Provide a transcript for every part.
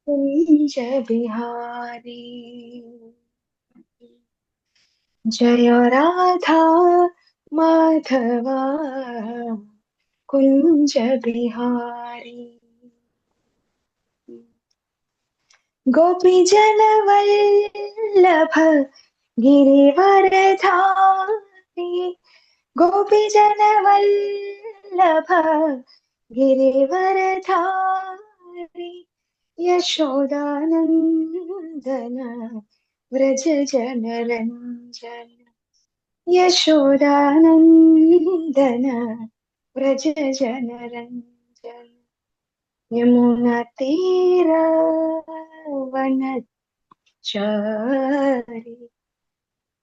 कुंज बिहारी जय राधा माधवा कुंज बिहारी गोपी जन वल्लभ गिरिवरधारी गोपी जन वल्लभ गिरिवरधारी यशोदानंदन व्रज जन रंजन यशोदानंदन व्रज जन रंजन यमुना तीरवनचारि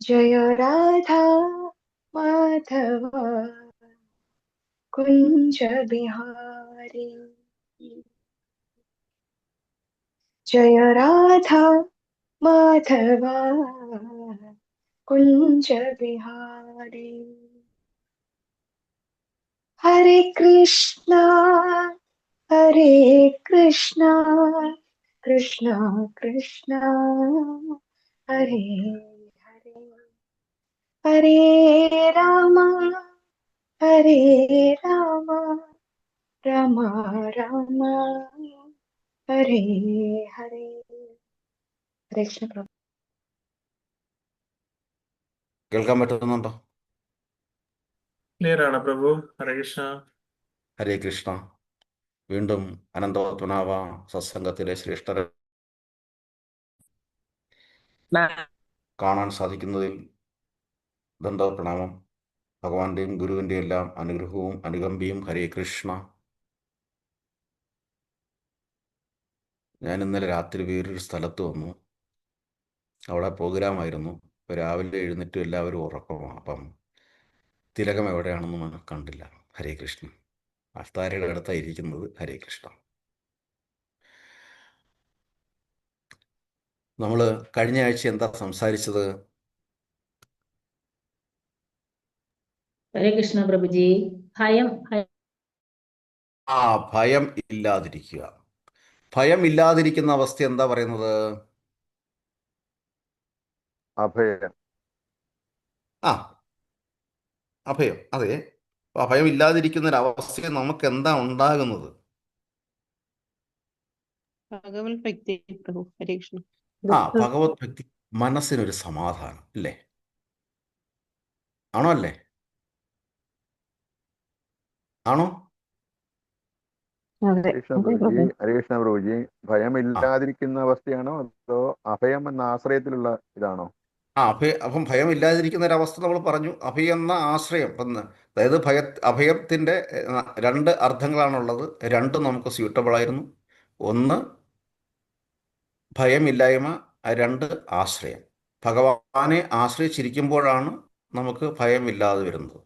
जय राधा माधव कुंज बिहारी जय राधा माधव कुंज बिहारी हरे कृष्णा कृष्णा कृष्णा हरे हरे हरे राम राम राम हरे हरे हरे कृष्ण प्रभु കേൾക്കാൻ പറ്റുന്നുണ്ടോ? ക്ലിയർ ആണ് പ്രഭു. ഹരേ കൃഷ്ണ. ഹരേ കൃഷ്ണ. വീണ്ടും അനന്തപത്മനാഭ സത്സംഗത്തിലെ ശ്രേഷ്ഠരെ കാണാൻ സാധിക്കുന്നതിൽ ദണ്ഡപ്രണാമം. ഭഗവാന്റെയും ഗുരുവിൻ്റെയും എല്ലാം അനുഗ്രഹവും അനുകമ്പയും. ഹരേ കൃഷ്ണ. ഞാൻ ഇന്നലെ രാത്രി വേറൊരു സ്ഥലത്ത് വന്നു. അവിടെ പ്രോഗ്രാമായിരുന്നു. ഇപ്പോൾ രാവിലെ എഴുന്നേറ്റ് എല്ലാവരും ഉറക്കമാണ്. അപ്പം തിലകം എവിടെയാണെന്നും കണ്ടില്ല. ഹരേ കൃഷ്ണ. അഫ്താരയുടെ അടുത്താണ് ഇരിക്കുന്നത്. ഹരേ കൃഷ്ണ. നമ്മൾ കഴിഞ്ഞ ആഴ്ച എന്താ സംസാരിച്ചത്? ഹരേ കൃഷ്ണ പ്രഭുജി. ഭയം ഭയം ഇല്ലാതിരിക്കുക. ഭയം ഇല്ലാതിരിക്കുന്ന അവസ്ഥ എന്താ പറയുന്നത്? അഭയം. അഭയം. അതെ. ഭയം ഇല്ലാതിരിക്കുന്ന ഒരു അവസ്ഥയിൽ നമുക്ക് എന്താ ഉണ്ടാകുന്നത്? ഭഗവത് ഭക്തി പ്രഭു. ഹരേ കൃഷ്ണ. ഭഗവത് ഭക്തി. മനസ്സിനൊരു സമാധാനം അല്ലേ? ആണോ അല്ലേ? ആണോ? ഹരികൃഷ്ണ പ്രഭുജി, ഭയമില്ലാതിരിക്കുന്ന അവസ്ഥയാണോ അതോ അഭയം എന്ന ആശ്രയത്തിലുള്ള ഇതാണോ? അപ്പം ഭയം ഇല്ലാതിരിക്കുന്ന ഒരു അവസ്ഥ നമ്മൾ പറഞ്ഞു. അഭയം എന്ന ആശ്രയം. അതായത് അഭയത്തിൻ്റെ രണ്ട് അർത്ഥങ്ങളാണുള്ളത്. രണ്ടും നമുക്ക് സ്യൂട്ടബിൾ ആയിരുന്നു. ഒന്ന് ഭയമില്ലായ്മ, രണ്ട് ആശ്രയം. ഭഗവാനെ ആശ്രയിച്ചിരിക്കുമ്പോഴാണ് നമുക്ക് ഭയമില്ലാതെ വരുന്നത്.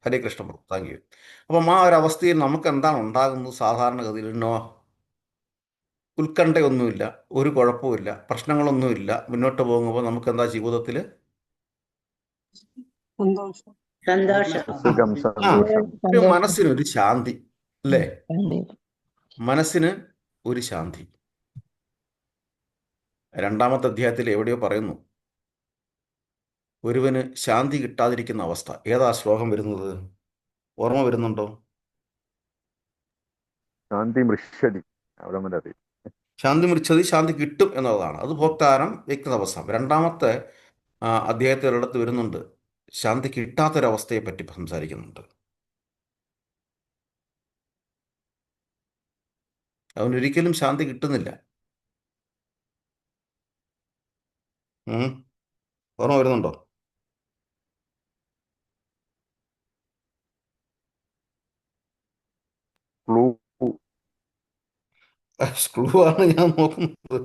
ഹരേ കൃഷ്ണ പ്രഭു. Thank you. അപ്പം ആ ഒരു അവസ്ഥയിൽ നമുക്ക് എന്താണ് ഉണ്ടാകുന്നത്? സാധാരണഗതിയിൽ ഉത്കണ്ഠയൊന്നുമില്ല, ഒരു കുഴപ്പമില്ല, പ്രശ്നങ്ങളൊന്നുമില്ല. മുന്നോട്ട് പോകുമ്പോൾ നമുക്ക് എന്താ ജീവിതത്തിൽ? സന്തോഷം. ഒരു മനസ്സിനൊരു ശാന്തി അല്ലേ? മനസ്സിന് ഒരു ശാന്തി. രണ്ടാമത്തെ അധ്യായത്തിൽ എവിടെയോ പറയുന്നു ഒരുവന് ശാന്തി കിട്ടാതിരിക്കുന്ന അവസ്ഥ. ഏതാ ശ്ലോകം വരുന്നത്? ഓർമ്മ വരുന്നുണ്ടോ? ശാന്തി മൃക്ഷതി. അവിടെ മതി. ശാന്തി മൃച്ഛതി, ശാന്തി കിട്ടും എന്നുള്ളതാണ്. അത് ഭോക്താരം വ്യക്തതവസ്ഥ. രണ്ടാമത്തെ അധ്യായത്തിൽ ഒരിടത്ത് വരുന്നുണ്ട്, ശാന്തി കിട്ടാത്തൊരവസ്ഥയെ പറ്റി സംസാരിക്കുന്നുണ്ട്. അവനൊരിക്കലും ശാന്തി കിട്ടുന്നില്ല. ഓർമ്മ വരുന്നുണ്ടോ? ക്ലൂ ആണ് ഞാൻ നോക്കുന്നത്.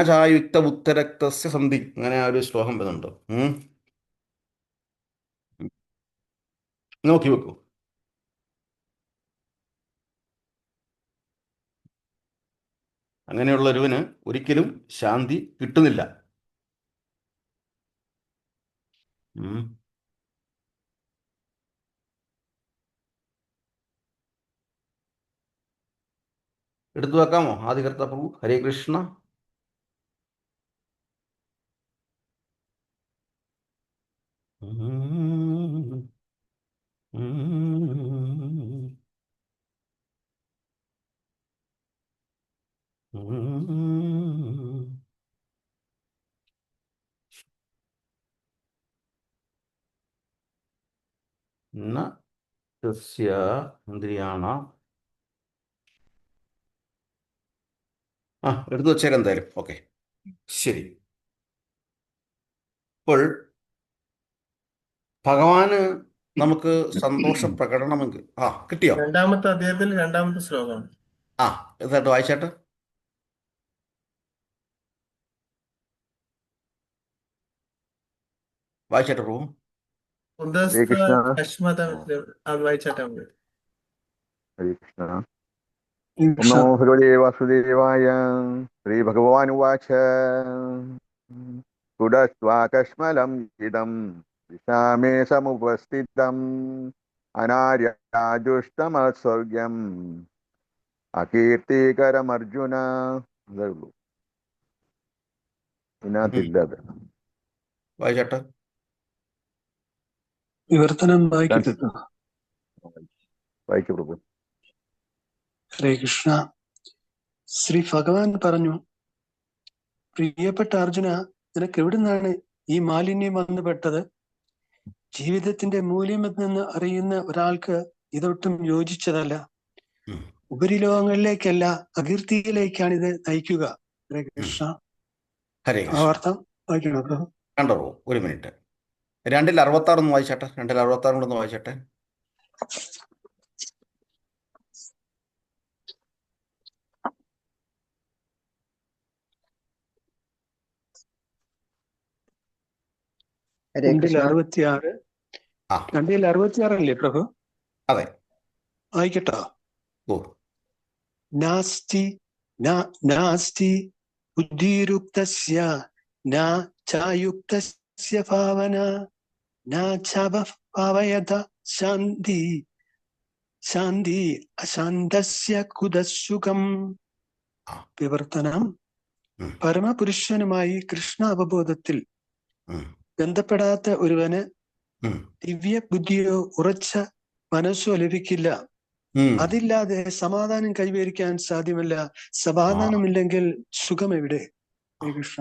ചായുക്ത ഉത്തരക്തസ്യ സന്ധി, അങ്ങനെ ആ ഒരു ശ്ലോകം വരുന്നുണ്ട്. നോക്കി വെക്കൂ. അങ്ങനെയുള്ള ഒരുവന് ഒരിക്കലും ശാന്തി കിട്ടുന്നില്ല. ഉം. എടുത്തു വെക്കാമോ ആദികർത്ത പ്രഭു? ഹരേ കൃഷ്ണ. ഉം. ഉം. ഉം. ന തസ്യ ഇന്ദ്രിയാണ. എടുത്തു വെച്ചേക്കാം എന്തായാലും. ഓക്കെ, ശരി. ഇപ്പോൾ ഭഗവാന് നമുക്ക് സന്തോഷ പ്രകടനമെങ്കിൽ കിട്ടിയോ? രണ്ടാമത്തെ അധ്യായത്തിൽ രണ്ടാമത്തെ ശ്ലോകം. ഇതായിട്ട് വായിച്ചാട്ട്. വായിച്ചാട്ട് പ്രഭു. ഹരേ കൃഷ്ണ. അത് വായിച്ചാട്ടാ മതി. ഹരേ കൃഷ്ണ. ഓം നമോ ഭഗവതേ വാസുദേവായ. ശ്രീ ഭഗവാനുവാച കുടസ്വാകശ്മലം ഇദം ദിശാമേ സമുപസ്ഥിതം അനാര്യാജുഷ്ടമസ്വർഗ്യം അകീർത്തികരമർജുന. അതേ ഉള്ളൂ, ഇതിനകത്തില്ല അത്. വായിച്ചാട്ട്. വിവർത്തനം വായിക്കട്ടെ. വായിക്കു പ്രഭു. ഹരേ കൃഷ്ണ. ശ്രീ ഭഗവാൻ പറഞ്ഞു, പ്രിയപ്പെട്ട അർജുന, നിനക്ക് എവിടുന്നാണ് ഈ മാലിന്യം വന്നു പെട്ടത്? ജീവിതത്തിന്റെ മൂല്യമെന്ന് അറിയുന്ന ഒരാൾക്ക് ഇതൊട്ടും യോജിച്ചതല്ല. ഉപരിലോകങ്ങളിലേക്കല്ല, അകീർത്തിയിലേക്കാണ് ഇത് നയിക്കുക. ഹരേ കൃഷ്ണ. ഹരേ ആ കൃഷ്ണ. വാർത്ത വായിക്കണോ? കണ്ടോ? ഒരു മിനിറ്റ്. 266 ഒന്ന് വായിച്ചാട്ടെ. 266 കൂടെ ഒന്ന് വായിച്ചാട്ടെ. ഹരേ കൃഷ്ണ. 266. 266 അല്ലേ പ്രഭു? അതെ, വായിക്കട്ടോ. ഓ. നാസ്തി നാസ്തി ബുദ്ധിരുക്തസ്യ ന ചായുക്തസ്യ ഭാവന ന ചാവയത ശാന്തി ശാന്തി അശാന്തസ്യ കുതസുഖം. വിവർത്തനം. പരമപുരുഷനുമായി കൃഷ്ണ അവബോധത്തിൽ ബന്ധപ്പെടാത്ത ഒരുവന് ദിവ്യ ബുദ്ധിയോ ഉറച്ച മനസ്സോ ലഭിക്കില്ല. അതില്ലാതെ സമാധാനം കൈവരിക്കാൻ സാധ്യമല്ല. സമാധാനമില്ലെങ്കിൽ സുഖമെവിടെ? ഹരേ കൃഷ്ണ.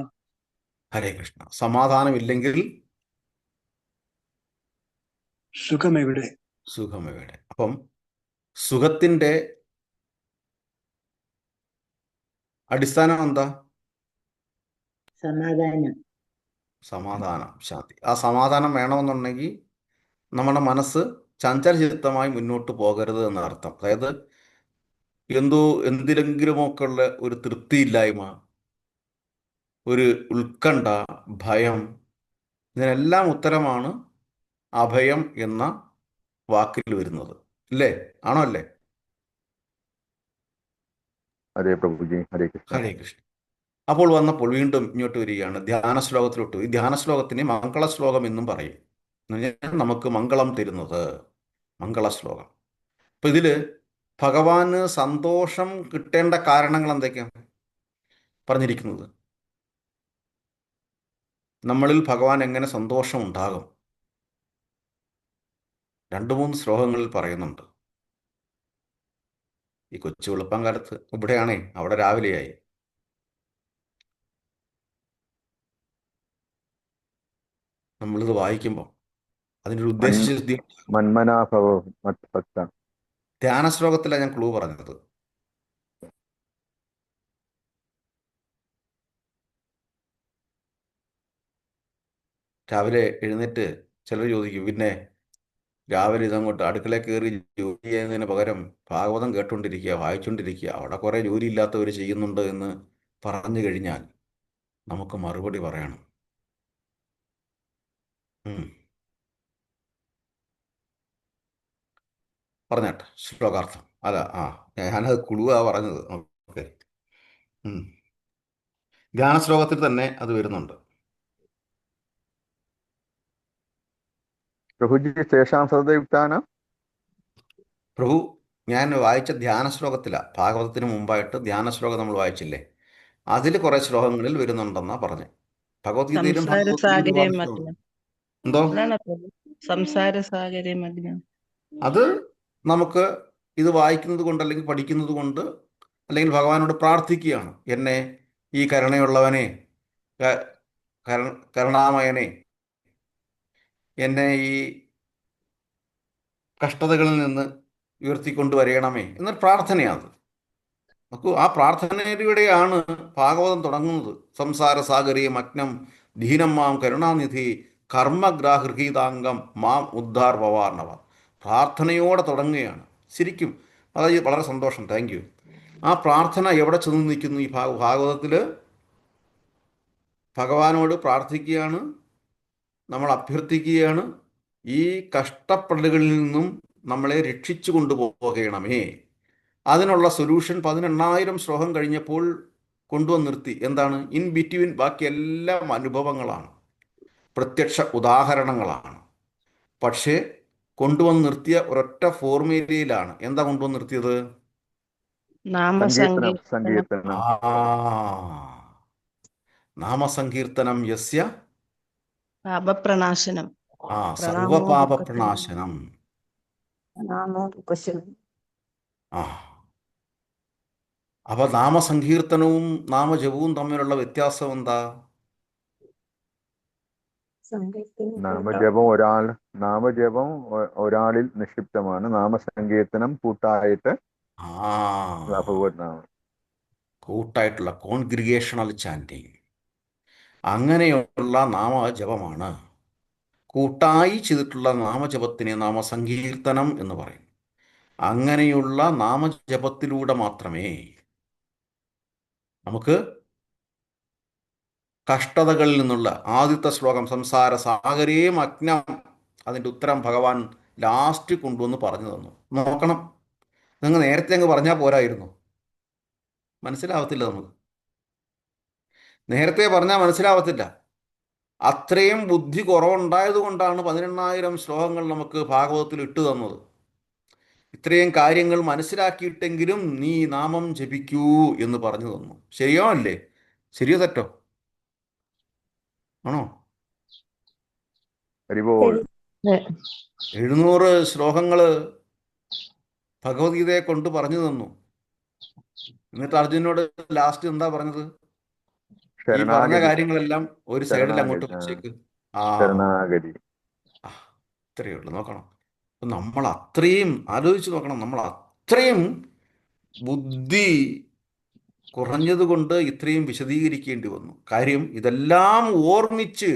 ഹരേ കൃഷ്ണ. സമാധാനമില്ലെങ്കിൽ സുഖമെവിടെ? സുഖമെവിടെ? അപ്പം സുഖത്തിന്റെ അടിസ്ഥാനം എന്താ? സമാധാനം. സമാധാനം, ശാന്തി. ആ സമാധാനം വേണമെന്നുണ്ടെങ്കിൽ നമ്മുടെ മനസ്സ് ചഞ്ചലചിത്തമായി മുന്നോട്ട് പോകരുത് എന്നർത്ഥം. അതായത് എന്തിലെങ്കിലുമൊക്കെ ഉള്ള ഒരു തൃപ്തിയില്ലായ്മ, ഒരു ഉത്കണ്ഠ, ഭയം, ഇതിനെല്ലാം ഉത്തരമാണ് അഭയം എന്ന വാക്കിൽ വരുന്നത്. ഇല്ലേ? ആണോ അല്ലേ? ഹരേ പ്രഭുജി. ഹരേ കൃഷ്ണ. ഹരേ കൃഷ്ണ. അപ്പോൾ വന്നപ്പോൾ വീണ്ടും ഇങ്ങോട്ട് വരികയാണ്, ധ്യാന ശ്ലോകത്തിലോട്ട്. ഈ ധ്യാന ശ്ലോകത്തിന് മംഗള ശ്ലോകം എന്നും പറയും. എന്ന് പറഞ്ഞാൽ നമുക്ക് മംഗളം തരുന്നത് മംഗള ശ്ലോകം. അപ്പൊ ഇതില് ഭഗവാന് സന്തോഷം കിട്ടേണ്ട കാരണങ്ങൾ എന്തൊക്കെയാണ് പറഞ്ഞിരിക്കുന്നത്? നമ്മളിൽ ഭഗവാൻ എങ്ങനെ സന്തോഷം ഉണ്ടാകും? 2-3 ശ്ലോകങ്ങളിൽ പറയുന്നുണ്ട്. ഈ കൊച്ചു വെളുപ്പം കാലത്ത് ഇവിടെയാണേ, അവിടെ രാവിലെയായി. നമ്മളിത് വായിക്കുമ്പോൾ അതിൻ്റെ ഒരു ഉദ്ദേശശുദ്ധി. മന്മനാഭവ മത്ഭക്ത. ധ്യാന ശ്ലോകത്തിലാണ് ഞാൻ ക്ലൂ പറഞ്ഞത്. രാവിലെ എഴുന്നേറ്റ് ചിലർ ചോദിക്കും, പിന്നെ രാവിലെ ഇതങ്ങോട്ട് അടുക്കളയിൽ കയറി ജോലി ചെയ്യുന്നതിന് പകരം ഭാഗവതം കേട്ടുകൊണ്ടിരിക്കുക, വായിച്ചുകൊണ്ടിരിക്കുക, അവിടെ കുറേ ജോലി ഇല്ലാത്തവർ ചെയ്യുന്നുണ്ട് എന്ന് പറഞ്ഞു കഴിഞ്ഞാൽ നമുക്ക് മറുപടി പറയണം. പറഞ്ഞാട്ടെ ശ്ലോകാർത്ഥം. അല്ല, ഞാനത് കുളുവാ പറഞ്ഞത്. ഓക്കെ. ധ്യാന ശ്ലോകത്തിൽ തന്നെ അത് വരുന്നുണ്ട്. പ്രഭുജി ശേഷാം സതതയുക്താന. പ്രഭു, ഞാൻ വായിച്ച ധ്യാന ശ്ലോകത്തിലാണ്, ഭാഗവതത്തിന് മുമ്പായിട്ട് ധ്യാന ശ്ലോകം നമ്മൾ വായിച്ചില്ലേ, അതിൽ കുറേ ശ്ലോകങ്ങളിൽ വരുന്നുണ്ടെന്നാ പറഞ്ഞു. ഭഗവത്ഗീതയിലും സംസാര ഭാഗവതത്തിലും സാഗരേ ഒരുപാട് ശ്ലോകം. മഗ്നം. എന്തോ അതാണ് പ്രഭു. സംസാര സാഗരേ മഗ്നം. അത് നമുക്ക് ഇത് വായിക്കുന്നത് കൊണ്ട് അല്ലെങ്കിൽ പഠിക്കുന്നത് കൊണ്ട് അല്ലെങ്കിൽ ഭഗവാനോട് പ്രാർത്ഥിക്കുകയാണ്, എന്നെ ഈ കരുണയുള്ളവനെ, ക- കരുണാമയനെ, എന്നെ ഈ കഷ്ടതകളിൽ നിന്ന് ഉയർത്തിക്കൊണ്ടുവരയണമേ എന്നൊരു പ്രാർത്ഥനയാണ്. നോക്കൂ, ആ പ്രാർത്ഥനയിലൂടെയാണ് ഭാഗവതം തുടങ്ങുന്നത്. സംസാര സാഗരീയം അഗ്നം ദീനം മാം കരുണാനിധി കർമ്മഗ്രാഹൃഹീതാംഗം മാം ഉദ്ധാർ ഭവാർണവ. പ്രാർത്ഥനയോടെ തുടങ്ങുകയാണ് ശരിക്കും. അത് വളരെ സന്തോഷം, താങ്ക് യു. ആ പ്രാർത്ഥന എവിടെ ചെന്ന് നിൽക്കുന്നു? ഈ ഭാഗവതത്തിൽ ഭഗവാനോട് പ്രാർത്ഥിക്കുകയാണ്, നമ്മൾ അഭ്യർത്ഥിക്കുകയാണ്, ഈ കഷ്ടപ്പെടലുകളിൽ നിന്നും നമ്മളെ രക്ഷിച്ചു കൊണ്ടുപോകണമേ. അതിനുള്ള സൊല്യൂഷൻ 18,000 ശ്ലോകം കഴിഞ്ഞപ്പോൾ കൊണ്ടുവന്ന് നിർത്തി. എന്താണ്? ഇൻ ബിറ്റ്വീൻ ബാക്കി എല്ലാം അനുഭവങ്ങളാണ്, പ്രത്യക്ഷ ഉദാഹരണങ്ങളാണ്. പക്ഷേ കൊണ്ടുവന്ന് നിർത്തിയ ഒരൊറ്റ ഫോർമുലയിലാണ്. എന്താ കൊണ്ടുവന്ന് നിർത്തിയത്? സങ്കീർത്തനം നാമസങ്കീർത്തനം. സങ്കീർത്തനം. നാമസങ്കീർത്തനം യസ്യ പാപപ്രണാശനം. പ്രണാമോ സർവപാപ ദുഃഖത്തിൽ. പ്രണാശനം. പ്രണാമോ ദുഃഖശമനം. ആ അപ്പൊ നാമസങ്കീർത്തനവും നാമജപവും തമ്മിലുള്ള വ്യത്യാസം എന്താ? നാമജപം ഒരാളിൽ നിക്ഷിപ്തമാണ്. നാമസങ്കീർത്തനം കൂട്ടായിട്ട് ആ ഭഗവത് നാമം. കൂട്ടായിട്ടുള്ള കോൺഗ്രിഗേഷണൽ ചാൻറ്റിങ്, അങ്ങനെയുള്ള നാമജപമാണ്. കൂട്ടായി ചെയ്തിട്ടുള്ള നാമജപത്തിനെ നാമസങ്കീർത്തനം എന്ന് പറയും. അങ്ങനെയുള്ള നാമജപത്തിലൂടെ മാത്രമേ നമുക്ക് കഷ്ടതകളിൽ നിന്നുള്ള ആദ്യത്തെ ശ്ലോകം സംസാര സാഗരേ അഗ്നം, അതിൻ്റെ ഉത്തരം ഭഗവാൻ ലാസ്റ്റ് കൊണ്ടുവന്ന് പറഞ്ഞു തന്നു. നോക്കണം, നിങ്ങൾ നേരത്തെ അങ്ങ് പറഞ്ഞാൽ പോരായിരുന്നു, മനസ്സിലാവത്തില്ല. നമുക്ക് നേരത്തെ പറഞ്ഞാൽ മനസ്സിലാവത്തില്ല. അത്രയും ബുദ്ധി കുറവുണ്ടായത് കൊണ്ടാണ് 18,000 ശ്ലോകങ്ങൾ നമുക്ക് ഭാഗവതത്തിൽ ഇട്ടു തന്നത്. ഇത്രയും കാര്യങ്ങൾ മനസ്സിലാക്കിയിട്ടെങ്കിലും നീ നാമം ജപിക്കൂ എന്ന് പറഞ്ഞു തന്നു. ശരിയോ അല്ലേ? ശരിയോ തെറ്റോ? ആണോ? ഹരിബോൾ. 700 ശ്ലോകങ്ങൾ ഭഗവത്ഗീതയെ കൊണ്ട് പറഞ്ഞു തന്നു. എന്നിട്ട് അർജുനോട് ലാസ്റ്റ് എന്താ പറഞ്ഞത്? ഈ പറഞ്ഞ ശരണാഗതി. കാര്യങ്ങളെല്ലാം ഒരു സൈഡിൽ അങ്ങോട്ട് വെച്ചേക്ക്. ശരണാഗതി. ഇത്രയേ ഉള്ളൂ. നോക്കണം, നമ്മൾ അത്രയും ആലോചിച്ച് നോക്കണം. നമ്മൾ അത്രയും ബുദ്ധി കുറഞ്ഞത് കൊണ്ട് ഇത്രയും വിശദീകരിക്കേണ്ടി വന്നു. കാര്യം ഇതെല്ലാം ഓർമ്മിച്ച്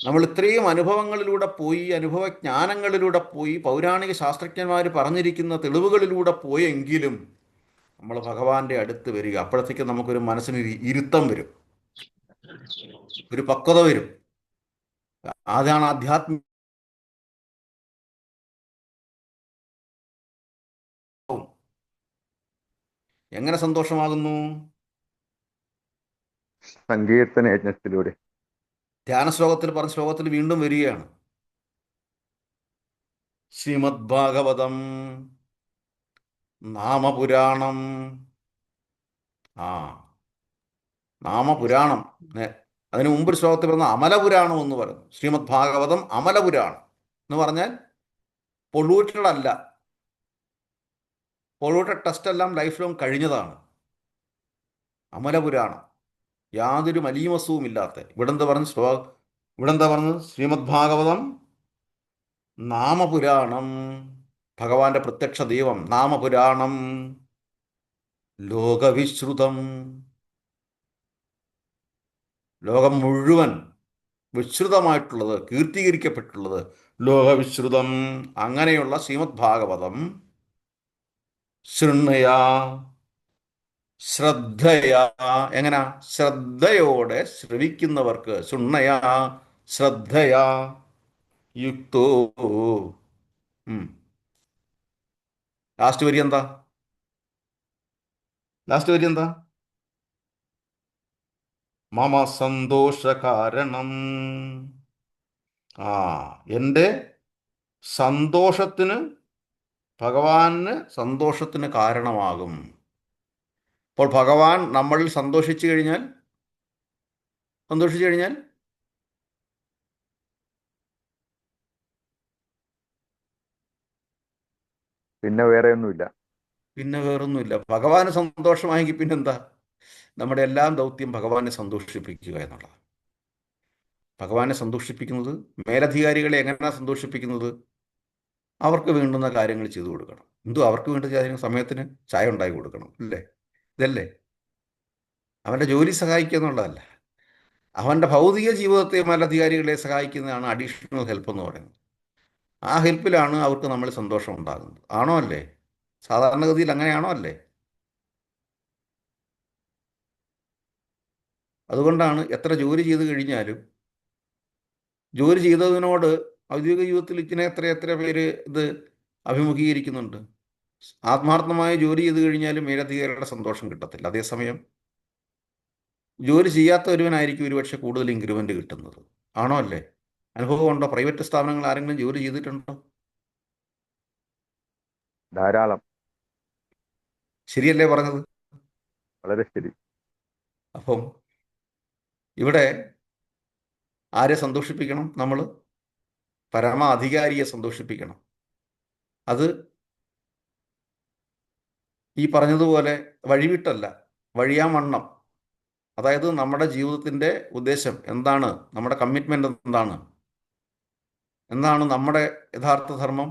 നമ്മൾ ഇത്രയും അനുഭവങ്ങളിലൂടെ പോയി, അനുഭവജ്ഞാനങ്ങളിലൂടെ പോയി, പൗരാണിക ശാസ്ത്രജ്ഞന്മാർ പറഞ്ഞിരിക്കുന്ന തെളിവുകളിലൂടെ പോയെങ്കിലും നമ്മൾ ഭഗവാന്റെ അടുത്ത് വരിക. അപ്പോഴത്തേക്ക് നമുക്കൊരു മനസ്സിന് ഇരുത്തം വരും, ഒരു പക്വത വരും. അതാണ് ആധ്യാത്മിക. എങ്ങനെ സന്തോഷമാകുന്നു? സങ്കീർത്തന യജ്ഞത്തിലൂടെ. ധ്യാന ശ്ലോകത്തിൽ പറഞ്ഞ ശ്ലോകത്തിൽ വീണ്ടും വരികയാണ്. ശ്രീമദ് ഭാഗവതം നാമപുരാണം. നാമപുരാണം. അതിന് മുമ്പ് ശ്ലോകത്തിൽ പറഞ്ഞ അമലപുരാണം എന്ന് പറയുന്നു. ശ്രീമദ് ഭാഗവതം അമലപുരാണം എന്ന് പറഞ്ഞാൽ പൊള്യൂട്ടഡ് അല്ല. പൊള്യൂട്ടഡ് ടെസ്റ്റ് എല്ലാം ലൈഫ് ലോങ് കഴിഞ്ഞതാണ്. അമലപുരാണം, യാതൊരു മലീമസവും ഇല്ലാത്ത. ഇവിടെന്താ പറഞ്ഞത്? ശ്രീമദ് ഭാഗവതം നാമപുരാണം, ഭഗവാന്റെ പ്രത്യക്ഷ ദൈവം. നാമപുരാണം ലോകവിശ്രുതം, ലോകം മുഴുവൻ വിശ്രുതമായിട്ടുള്ളത്, കീർത്തീകരിക്കപ്പെട്ടുള്ളത്, ലോകവിശ്രുതം. അങ്ങനെയുള്ള ശ്രീമദ് ഭാഗവതം ശൃണ്വയാ, ശ്രദ്ധയാ. എങ്ങനാ? ശ്രദ്ധയോടെ ശ്രവിക്കുന്നവർക്ക്. ശൃണ്വയാ, ശ്രദ്ധയാ യുക്തോ. ലാസ്റ്റ് വരി എന്താ? മമ സന്തോഷ കാരണം. ആ എൻ്റെ സന്തോഷത്തിന് ഭഗവാന് സന്തോഷത്തിന് കാരണമാകും. അപ്പോൾ ഭഗവാൻ നമ്മളിൽ സന്തോഷിച്ചു കഴിഞ്ഞാൽ പിന്നെ വേറെ ഒന്നുമില്ല. പിന്നെ വേറൊന്നുമില്ല. ഭഗവാന് സന്തോഷമായെങ്കിൽ പിന്നെന്താ? നമ്മുടെ എല്ലാം ദൗത്യം ഭഗവാനെ സന്തോഷിപ്പിക്കുക എന്നുള്ളതാണ്. ഭഗവാനെ സന്തോഷിപ്പിക്കുന്നത്, മേലധികാരികളെ എങ്ങനെയാണ് സന്തോഷിപ്പിക്കുന്നത്? അവർക്ക് വേണ്ടുന്ന കാര്യങ്ങൾ ചെയ്തു കൊടുക്കണം. അവർക്ക് വേണ്ട കാര്യങ്ങൾ സമയത്തിന് ചായ ഉണ്ടാക്കി കൊടുക്കണം, അല്ലേ? ഇതല്ലേ അവൻ്റെ ജോലി സഹായിക്കുക എന്നുള്ളതല്ല. അവൻ്റെ ഭൗതിക ജീവിതത്തെ മേലധികാരികളെ സഹായിക്കുന്നതാണ് അഡീഷണൽ ഹെൽപ്പ് എന്ന് പറയുന്നത്. ആ ഹെൽപ്പിലാണ് അവർക്ക് നമ്മൾ സന്തോഷം ഉണ്ടാകുന്നത്. ആണോ അല്ലേ? സാധാരണഗതിയിൽ അങ്ങനെയാണോ അല്ലേ? അതുകൊണ്ടാണ് എത്ര ജോലി ചെയ്ത് കഴിഞ്ഞാലും ജോലി ചെയ്തതിനോട് ഔദ്യോഗിക ജീവിതത്തിൽ ഇങ്ങനെ എത്ര പേര് ഇത് അഭിമുഖീകരിക്കുന്നുണ്ട്. ആത്മാർത്ഥമായ ജോലി ചെയ്ത് കഴിഞ്ഞാലും മേലധികാരികളുടെ സന്തോഷം കിട്ടത്തില്ല. അതേസമയം ജോലി ചെയ്യാത്ത ഒരുവനായിരിക്കും ഒരുപക്ഷെ കൂടുതൽ ഇൻക്രിമെൻ്റ് കിട്ടുന്നത്. ആണോ അല്ലേ? അനുഭവം ഉണ്ടോ? പ്രൈവറ്റ് സ്ഥാപനങ്ങൾ ആരെങ്കിലും ജോലി ചെയ്തിട്ടുണ്ടോ? ധാരാളം. ശരിയല്ലേ പറഞ്ഞത്? വളരെ ശരി. അപ്പം ഇവിടെ ആരെ സന്തോഷിപ്പിക്കണം? നമ്മൾ പരമാധികാരിയെ സന്തോഷിപ്പിക്കണം. അത് ഈ പറഞ്ഞതുപോലെ വഴിവിട്ടല്ല, വഴിയാമണ്ണം. അതായത് നമ്മുടെ ജീവിതത്തിൻ്റെ ഉദ്ദേശം എന്താണ്? നമ്മുടെ കമ്മിറ്റ്മെൻ്റ് എന്താണ് നമ്മുടെ യഥാർത്ഥ ധർമ്മം?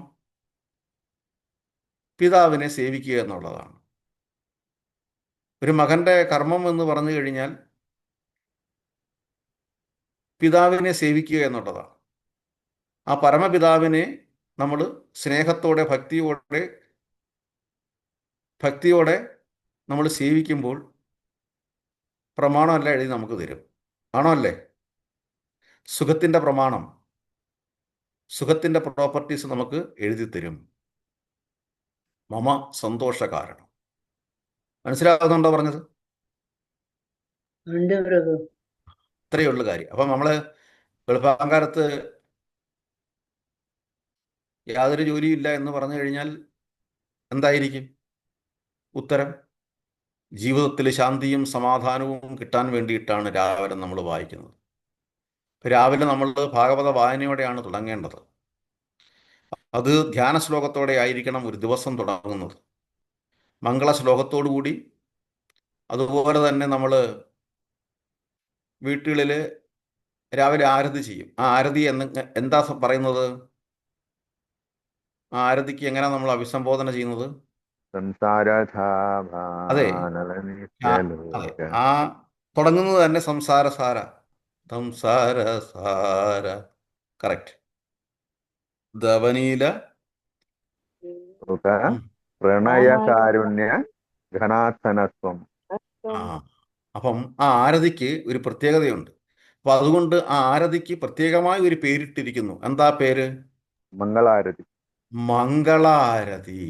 പിതാവിനെ സേവിക്കുക എന്നുള്ളതാണ്. ഒരു മകൻ്റെ കർമ്മം എന്ന് പറഞ്ഞു കഴിഞ്ഞാൽ പിതാവിനെ സേവിക്കുക എന്നുള്ളതാണ്. ആ പരമപിതാവിനെ നമ്മൾ സ്നേഹത്തോടെ ഭക്തിയോടെ നമ്മൾ സേവിക്കുമ്പോൾ പ്രമാണമല്ല എഴുതി നമുക്ക് തരും. ആണോ അല്ലേ? സുഖത്തിൻ്റെ പ്രമാണം, സുഖത്തിൻ്റെ പ്രോപ്പർട്ടീസ് നമുക്ക് എഴുതി തരും. മമ സന്തോഷ കാരണം. മനസ്സിലാകുന്നുണ്ടോ പറഞ്ഞത്? ഉണ്ട് പ്രഭു. ഇത്രയേ ഉള്ളു കാര്യം. അപ്പം നമ്മൾ വെളുപ്പാങ്കാലത്ത് യാതൊരു ജോലിയില്ല എന്ന് പറഞ്ഞു കഴിഞ്ഞാൽ എന്തായിരിക്കും ഉത്തരം? ജീവിതത്തിൽ ശാന്തിയും സമാധാനവും കിട്ടാൻ വേണ്ടിയിട്ടാണ് രാവിലെ നമ്മൾ വായിക്കുന്നത്. രാവിലെ നമ്മൾ ഭാഗവത വായനയോടെയാണ് തുടങ്ങേണ്ടത്. അത് ധ്യാന ശ്ലോകത്തോടെ ആയിരിക്കണം ഒരു ദിവസം തുടങ്ങുന്നത്, മംഗള ശ്ലോകത്തോടുകൂടി. അതുപോലെ തന്നെ നമ്മൾ വീട്ടുകളിൽ രാവിലെ ആരതി ചെയ്യും. ആ ആരതി എന്താ പറയുന്നത്? ആ ആരതിക്ക് എങ്ങനെയാണ് നമ്മൾ അഭിസംബോധന ചെയ്യുന്നത്? അതെ, ആ തുടങ്ങുന്നത് തന്നെ സംസാരസാര. കറക്റ്റ്. ധവനീല പ്രണയകാരുണ്യ ഘനാസനത്വം. അപ്പം ആ ആരതിക്ക് ഒരു പ്രത്യേകതയുണ്ട്. അപ്പൊ അതുകൊണ്ട് ആ ആരതിക്ക് പ്രത്യേകമായ ഒരു പേരിട്ടിരിക്കുന്നു. എന്താ പേര്? മംഗളാരതി. മംഗളാരതി.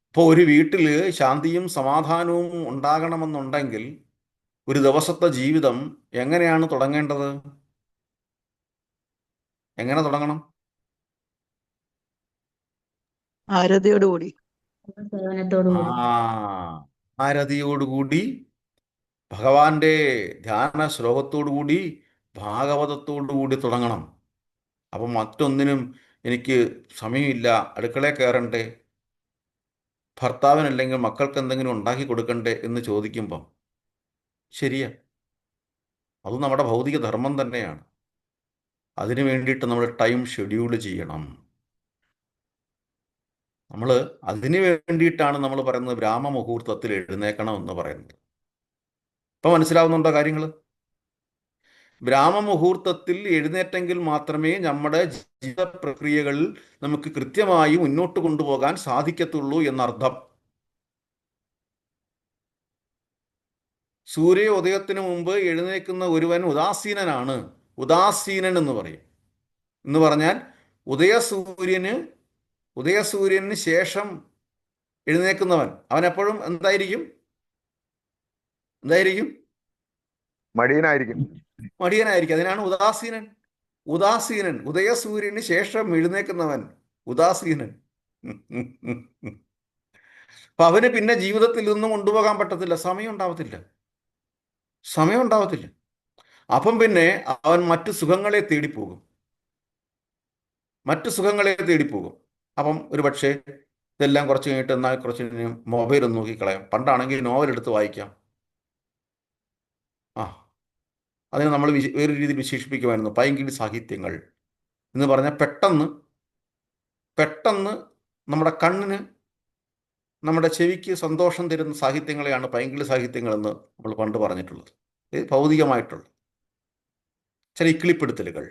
ഇപ്പോൾ ഒരു വീട്ടിൽ ശാന്തിയും സമാധാനവും ഉണ്ടാകണമെന്നുണ്ടെങ്കിൽ ഒരു ദിവസത്തെ ജീവിതം എങ്ങനെയാണ് തുടങ്ങേണ്ടത്? എങ്ങനെ തുടങ്ങണം? ആരതിയോടുകൂടി. സേവനത്തോടുകൂടി. ആരതിയോടുകൂടി, ഭഗവാന്റെ ധ്യാന ശ്ലോകത്തോടുകൂടി, ഭാഗവതത്തോടുകൂടി തുടങ്ങണം. അപ്പം മറ്റൊന്നിനും എനിക്ക് സമയമില്ല, അടുക്കളയിൽ കയറണ്ടേ, ഭർത്താവിനല്ലെങ്കിൽ മക്കൾക്ക് എന്തെങ്കിലും ഉണ്ടാക്കി കൊടുക്കണ്ടേ എന്ന് ചോദിക്കുമ്പം ശരിയാ, അത് നമ്മുടെ ഭൗതിക ധർമ്മം തന്നെയാണ്. അതിനു വേണ്ടിയിട്ട് നമ്മൾ ടൈം ഷെഡ്യൂൾ ചെയ്യണം. നമ്മൾ അതിനു വേണ്ടിയിട്ടാണ് നമ്മൾ പറയുന്നത് ബ്രാഹ്മമുഹൂർത്തത്തിൽ എഴുന്നേക്കണം എന്ന് പറയുന്നത്. ഇപ്പം മനസ്സിലാവുന്നുണ്ടോ കാര്യങ്ങൾ? ബ്രാഹ്മമുഹൂർത്തത്തിൽ എഴുന്നേറ്റെങ്കിൽ മാത്രമേ നമ്മുടെ ജീവിത പ്രക്രിയകൾ നമുക്ക് കൃത്യമായി മുന്നോട്ട് കൊണ്ടുപോകാൻ സാധിക്കത്തുള്ളൂ എന്നർത്ഥം. സൂര്യോദയത്തിന് മുമ്പ് എഴുന്നേൽക്കുന്ന ഒരുവൻ ഉദാസീനനാണ്. ഉദാസീനൻ എന്ന് പറയും. എന്ന് പറഞ്ഞാൽ ഉദയസൂര്യന് ശേഷം എഴുന്നേൽക്കുന്നവൻ അവൻ എപ്പോഴും എന്തായിരിക്കും? മടിയനായിരിക്കും. അതിനാണ് ഉദാസീനൻ. ഉദാസീനൻ, ഉദയസൂര്യന് ശേഷം എഴുന്നേക്കുന്നവൻ ഉദാസീനൻ. അപ്പൊ അവന് പിന്നെ ജീവിതത്തിൽ നിന്നും കൊണ്ടുപോകാൻ പറ്റത്തില്ല, സമയം ഉണ്ടാവത്തില്ല, സമയം ഉണ്ടാവത്തില്ല. അപ്പം പിന്നെ അവൻ മറ്റു സുഖങ്ങളെ തേടിപ്പോകും, മറ്റു സുഖങ്ങളെ തേടിപ്പോകും. അപ്പം ഒരു പക്ഷേ ഇതെല്ലാം കുറച്ച് കഴിഞ്ഞിട്ട് എന്നാൽ കുറച്ച് മൊബൈൽ ഒന്ന് നോക്കിക്കളയാം. പണ്ടാണെങ്കിൽ നോവൽ എടുത്ത് വായിക്കാം. ആ, അതിനെ നമ്മൾ വേറൊരു രീതിയിൽ വിശേഷിപ്പിക്കുമായിരുന്നു പൈങ്കിളി സാഹിത്യങ്ങൾ എന്ന് പറഞ്ഞാൽ പെട്ടെന്ന് പെട്ടെന്ന് നമ്മുടെ കണ്ണിന്, നമ്മുടെ ചെവിക്ക് സന്തോഷം തരുന്ന സാഹിത്യങ്ങളെയാണ് പൈങ്കിളി സാഹിത്യങ്ങളെന്ന് നമ്മൾ പണ്ട് പറഞ്ഞിട്ടുള്ളത്. ഇത് ഭൗതികമായിട്ടുള്ള ചില ഇക്കിളിപ്പെടുത്തലുകൾ.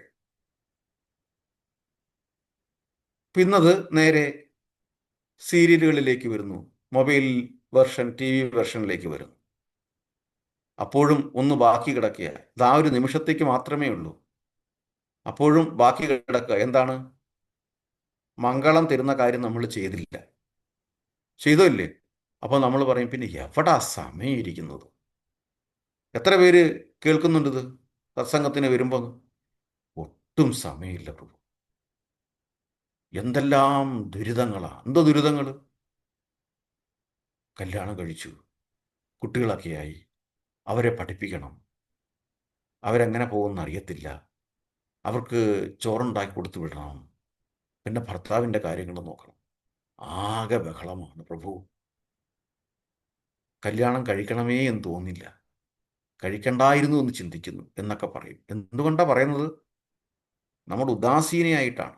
പിന്നത് നേരെ സീരിയലുകളിലേക്ക് വരുന്നു, മൊബൈൽ വെർഷൻ, ടി വി വെർഷനിലേക്ക് വരുന്നു. അപ്പോഴും ഒന്ന് ബാക്കി കിടക്കുക, ഇത് ആ ഒരു നിമിഷത്തേക്ക് മാത്രമേ ഉള്ളൂ. അപ്പോഴും ബാക്കി കിടക്കുക എന്താണ്? മംഗളം തരുന്ന കാര്യം നമ്മൾ ചെയ്തില്ല, ചെയ്തോ ഇല്ലേ? അപ്പോൾ നമ്മൾ പറയും പിന്നെ എവിടാ സമയം ഇരിക്കുന്നത്? എത്ര പേര് കേൾക്കുന്നുണ്ട് ഇത് സത്സംഗത്തിന് വരുമ്പോൾ? ഒട്ടും സമയമില്ല പ്രഭു. എന്തെല്ലാം ദുരിതങ്ങളാ! എന്തോ ദുരിതങ്ങൾ! കല്യാണം കഴിച്ചു, കുട്ടികളൊക്കെയായി, അവരെ പഠിപ്പിക്കണം, അവരെങ്ങനെ പോകുമെന്ന് അറിയത്തില്ല, അവർക്ക് ചോറുണ്ടാക്കി കൊടുത്തു വിടണം, പിന്നെ ഭർത്താവിൻ്റെ കാര്യങ്ങൾ നോക്കണം. ആകെ ബഹളമാണ് പ്രഭു. കല്യാണം കഴിക്കണമേ എന്ന് തോന്നില്ല, കഴിക്കണ്ടായിരുന്നു എന്ന് ചിന്തിക്കുന്നു എന്നൊക്കെ പറയും. എന്തുകൊണ്ടാണ് പറയുന്നത്? നമ്മുടെ ഉദാസീനയായിട്ടാണ്.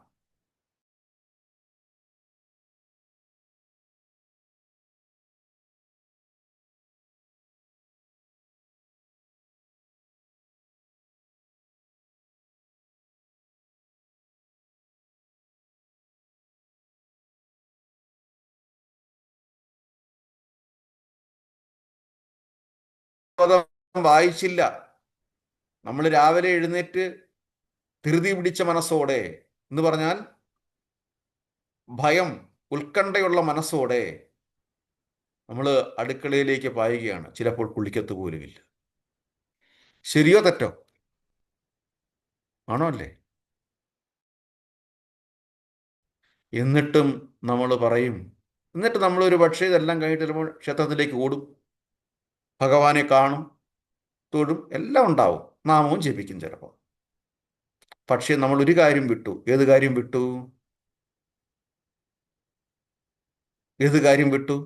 വായിച്ചില്ല. നമ്മൾ രാവിലെ എഴുന്നേറ്റ് ധൃതി പിടിച്ച മനസ്സോടെ എന്ന് പറഞ്ഞാൽ ഭയം, ഉത്കണ്ഠയുള്ള മനസ്സോടെ നമ്മൾ അടുക്കളയിലേക്ക് പായുകയാണ്. ചിലപ്പോൾ കുളിക്കത്ത് പോലുമില്ല. ശരിയോ തെറ്റോ? ആണോ അല്ലേ? എന്നിട്ടും നമ്മൾ പറയും, എന്നിട്ട് നമ്മളൊരു പക്ഷേ ഇതെല്ലാം കഴിഞ്ഞിട്ട് ചിലപ്പോൾ ക്ഷേത്രത്തിലേക്ക് ഓടും, ഭഗവാനെ കാണും, തൊഴും, എല്ലാം ഉണ്ടാവും, നാമവും ജപിക്കും ചിലപ്പോൾ. പക്ഷേ നമ്മൾ ഒരു കാര്യം വിട്ടു. ഏത് കാര്യം വിട്ടു? ഏത് കാര്യം വിട്ടു?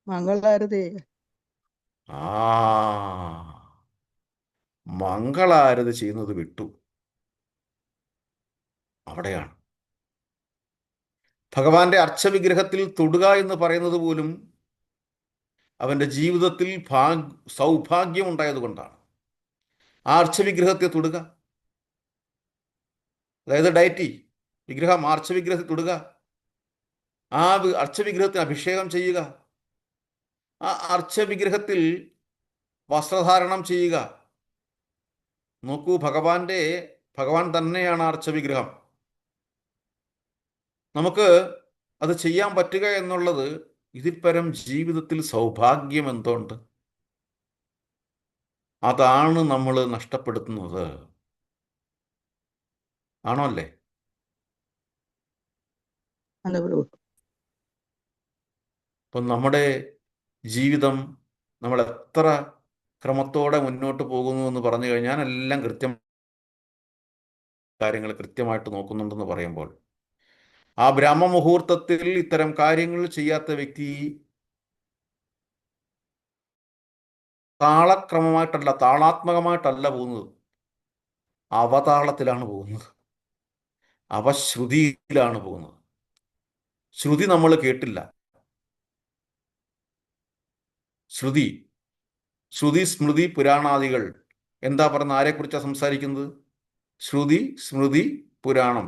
മംഗളാരതി. ആ, മംഗളാരതി ചെയ്യുന്നത് വിട്ടു. അവിടെയാണ് ഭഗവാന്റെ അർച്ചവിഗ്രഹത്തിൽ തൊടുക എന്ന് പറയുന്നത് പോലും അവൻ്റെ ജീവിതത്തിൽ സൗഭാഗ്യം ഉണ്ടായതുകൊണ്ടാണ്. ആ അർച്ചവിഗ്രഹത്തെ തൊടുക, അതായത് ഡയറ്റി വിഗ്രഹം, അർച്ചവിഗ്രഹത്തിൽ തൊടുക, ആ അർച്ചവിഗ്രഹത്തിന് അഭിഷേകം ചെയ്യുക, ആ അർച്ചവിഗ്രഹത്തിൽ വസ്ത്രധാരണം ചെയ്യുക. നോക്കൂ, ഭഗവാൻ തന്നെയാണ് അർച്ചവിഗ്രഹം. നമുക്ക് അത് ചെയ്യാൻ പറ്റുക എന്നുള്ളത്, ഇതിൽ പരം ജീവിതത്തിൽ സൗഭാഗ്യം എന്തുണ്ട്? അതാണ് നമ്മൾ നഷ്ടപ്പെടുത്തുന്നത്. ആണോ അല്ലേ? അതെ പ്രഭു. അപ്പം നമ്മുടെ ജീവിതം നമ്മൾ എത്ര ക്രമത്തോടെ മുന്നോട്ട് പോകുന്നു എന്ന് പറഞ്ഞു കഴിഞ്ഞാൽ എല്ലാം കാര്യങ്ങൾ കൃത്യമായിട്ട് നോക്കുന്നുണ്ടെന്ന് പറയുമ്പോൾ, ആ ബ്രഹ്മമുഹൂർത്തത്തിൽ ഇത്തരം കാര്യങ്ങൾ ചെയ്യാത്ത വ്യക്തി താളക്രമമായിട്ടല്ല, താളാത്മകമായിട്ടല്ല പോകുന്നത്, അവതാളത്തിലാണ് പോകുന്നത്, അവശ്രുതിയിലാണ് പോകുന്നത്. ശ്രുതി നമ്മൾ കേട്ടില്ല. ശ്രുതി സ്മൃതി പുരാണാദികൾ എന്താ പറയുന്നത്? ആരെക്കുറിച്ചാണ് സംസാരിക്കുന്നത്? ശ്രുതി സ്മൃതി പുരാണം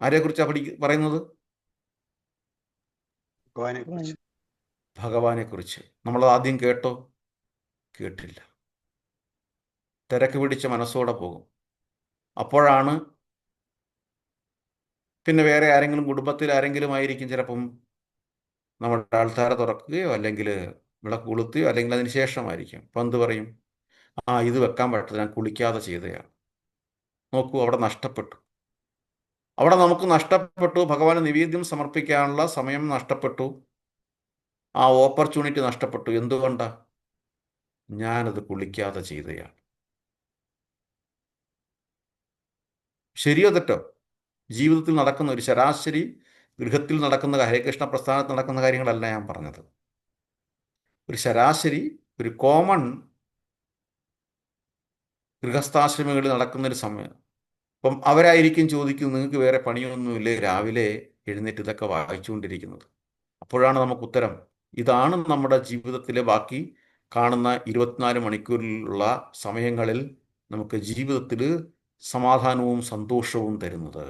ആരെക്കുറിച്ചാണ് പറയുന്നത്? ഭഗവാനെ കുറിച്ച്. നമ്മളത് ആദ്യം കേട്ടോ? കേട്ടില്ല. തിരക്ക് പിടിച്ച മനസ്സോടെ പോകും. അപ്പോഴാണ് പിന്നെ വേറെ ആരെങ്കിലും, കുടുംബത്തിൽ ആരെങ്കിലും ആയിരിക്കും ചിലപ്പം നമ്മുടെ ആൾത്താര തുറക്കുകയോ അല്ലെങ്കിൽ വിളക്ക് കൊളുത്തിയോ അല്ലെങ്കിൽ അതിന് ശേഷമായിരിക്കും. അപ്പം എന്ത് പറയും? ആ, ഇത് വെക്കാൻ പറ്റില്ല, ഞാൻ കുളിക്കാതെ ചെയ്തതാണ്. നോക്കൂ, അവിടെ നഷ്ടപ്പെട്ടു. അവിടെ നമുക്ക് നഷ്ടപ്പെട്ടു. ഭഗവാന് നിവേദ്യം സമർപ്പിക്കാനുള്ള സമയം നഷ്ടപ്പെട്ടു. ആ ഓപ്പർച്യൂണിറ്റി നഷ്ടപ്പെട്ടു. എന്തുകൊണ്ടാ? ഞാനത് കുളിക്കാതെ ചെയ്തതാണ്. ശരിയോ തെറ്റോ? ജീവിതത്തിൽ നടക്കുന്ന ഒരു ശരാശരി ഗൃഹത്തിൽ നടക്കുന്ന ഹരേകൃഷ്ണ പ്രസ്ഥാനത്ത് നടക്കുന്ന കാര്യങ്ങളല്ല ഞാൻ പറഞ്ഞത്. ഒരു ശരാശരി, ഒരു കോമൺ ഗൃഹസ്ഥാശ്രമികളിൽ നടക്കുന്നൊരു സമയം. അപ്പം അവരായിരിക്കും ചോദിക്കുന്നത്, നിങ്ങൾക്ക് വേറെ പണിയൊന്നുമില്ലേ രാവിലെ എഴുന്നേറ്റ് ഇതൊക്കെ വായിച്ചുകൊണ്ടിരിക്കുന്നത്? അപ്പോഴാണ് നമുക്ക് ഉത്തരം, ഇതാണ് നമ്മുടെ ജീവിതത്തിലെ ബാക്കി കാണുന്ന 24 മണിക്കൂറിലുള്ള സമയങ്ങളിൽ നമുക്ക് ജീവിതത്തിൽ സമാധാനവും സന്തോഷവും തരുന്നത്.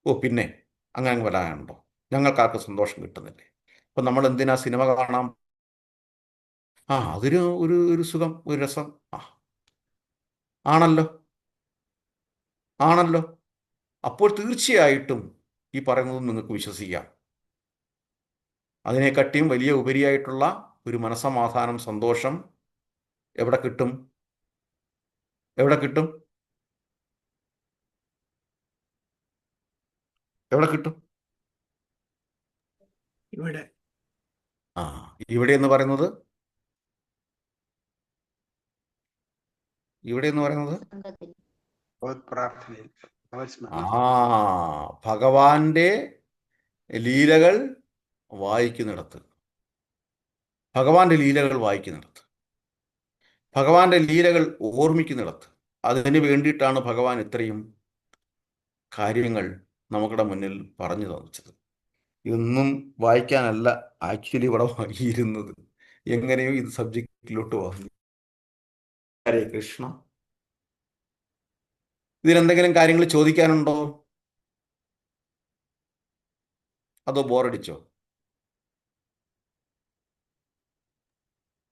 ഓ പിന്നെ അങ്ങനെ വരാനുണ്ടോ? ഞങ്ങൾക്കാർക്ക് സന്തോഷം കിട്ടുന്നില്ലേ? അപ്പം നമ്മൾ എന്തിനാ സിനിമ കാണാം? ആ, അതൊരു ഒരു ഒരു സുഖം, ഒരു രസം. ആ, ആണല്ലോ, ആണല്ലോ. അപ്പോൾ തീർച്ചയായിട്ടും ഈ പറയുന്നത് നിങ്ങൾക്ക് വിശ്വസിക്കാം. അതിനെക്കാട്ടിയും വലിയ ഉപരിയായിട്ടുള്ള ഒരു മനസ്സമാധാനം, സന്തോഷം എവിടെ കിട്ടും? എവിടെ കിട്ടും? എവിടെ കിട്ടും? ഇവിടെ ആ, ഇവിടെ എന്ന് പറയുന്നത്, ഇവിടെ എന്ന് പറയുന്നത് സംഘത്തിൽ ഭഗവത് പ്രാർത്ഥനയിൽ ഭഗവത് ആ, സ്മരണത്തിൽ ഭഗവാന്റെ ലീലകൾ വായിക്കുന്നിടത്ത്, ഭഗവാന്റെ ലീലകൾ വായിക്കുന്നിടത്ത്, ഭഗവാന്റെ ലീലകൾ ഓർമ്മിക്കുന്നിടത്ത്. അതിന് വേണ്ടിയിട്ടാണ് ഭഗവാൻ ഇത്രയും കാര്യങ്ങൾ നമുക്കുടെ മുന്നിൽ പറഞ്ഞു തന്നിച്ചത്. ഇതൊന്നും വായിക്കാനല്ല ആക്ച്വലി ഇവിടെ ഇരുന്നത്. എങ്ങനെയോ ഇത് സബ്ജക്റ്റിലോട്ട് വന്നു. ഹരേ കൃഷ്ണ. ഇതിലെന്തെങ്കിലും കാര്യങ്ങൾ ചോദിക്കാനുണ്ടോ? അതോ ബോറടിച്ചോ?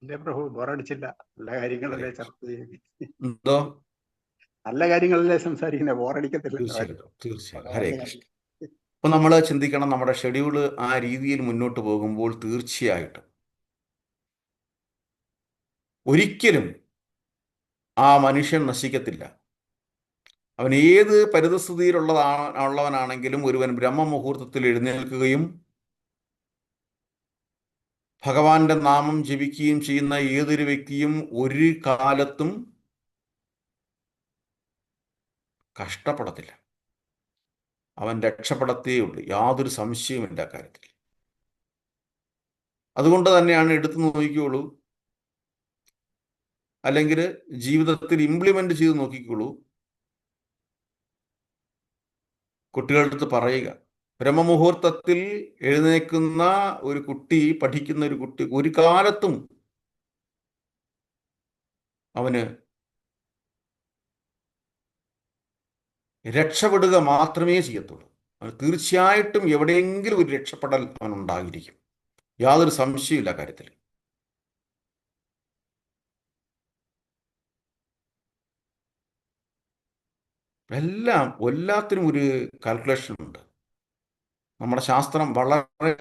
എന്റെ പ്രഭു ബോറടിച്ചില്ല. നല്ല കാര്യങ്ങളല്ലേ ചർച്ച ചെയ്യുന്നത്. എന്തോ? നല്ല കാര്യങ്ങളല്ലേ സംസാരിക്കുന്നത്, ബോറടിക്കത്തില്ല. തീർച്ചയായിട്ടും, തീർച്ചയായിട്ടും. ഹരേ ഭഗവാന്റെ കൃഷ്ണ. കാര്യം. അപ്പം നമ്മൾ ചിന്തിക്കണം, നമ്മുടെ ഷെഡ്യൂള് ആ രീതിയിൽ മുന്നോട്ട് പോകുമ്പോൾ തീർച്ചയായിട്ടും ഒരിക്കലും ആ മനുഷ്യൻ നശിക്കത്തില്ല. അവൻ ഏത് പരിതസ്ഥിതിയിലുള്ളവനാണെങ്കിലും ഒരുവൻ ബ്രഹ്മമുഹൂർത്തത്തിൽ എഴുന്നേൽക്കുകയും ഭഗവാന്റെ നാമം ജപിക്കുകയും ചെയ്യുന്ന ഏതൊരു വ്യക്തിയും ഒരു കാലത്തും കഷ്ടപ്പെടത്തില്ല. അവൻ രക്ഷപ്പെടത്തേയുള്ളൂ, യാതൊരു സംശയവുമില്ല കാര്യത്തിൽ. അതുകൊണ്ട് തന്നെയാണ് എടുത്തു നോക്കിക്കോളൂ, അല്ലെങ്കിൽ ജീവിതത്തിൽ ഇംപ്ലിമെന്റ് ചെയ്ത് നോക്കിക്കോളൂ. കുട്ടികളുടെ അടുത്ത് പറയുക, ബ്രഹ്മമുഹൂർത്തത്തിൽ എഴുന്നേൽക്കുന്ന ഒരു കുട്ടി, പഠിക്കുന്ന ഒരു കുട്ടി ഒരു കാലത്തും അവന് രക്ഷപ്പെടുക മാത്രമേ ചെയ്യത്തുള്ളൂ. അവന് തീർച്ചയായിട്ടും എവിടെയെങ്കിലും ഒരു രക്ഷപ്പെടൽ അവനുണ്ടായിരിക്കും, യാതൊരു സംശയമില്ല കാര്യത്തിൽ. എല്ലാത്തിനും ഒരു കാൽക്കുലേഷൻ ഉണ്ട്. നമ്മുടെ ശാസ്ത്രം വളരെ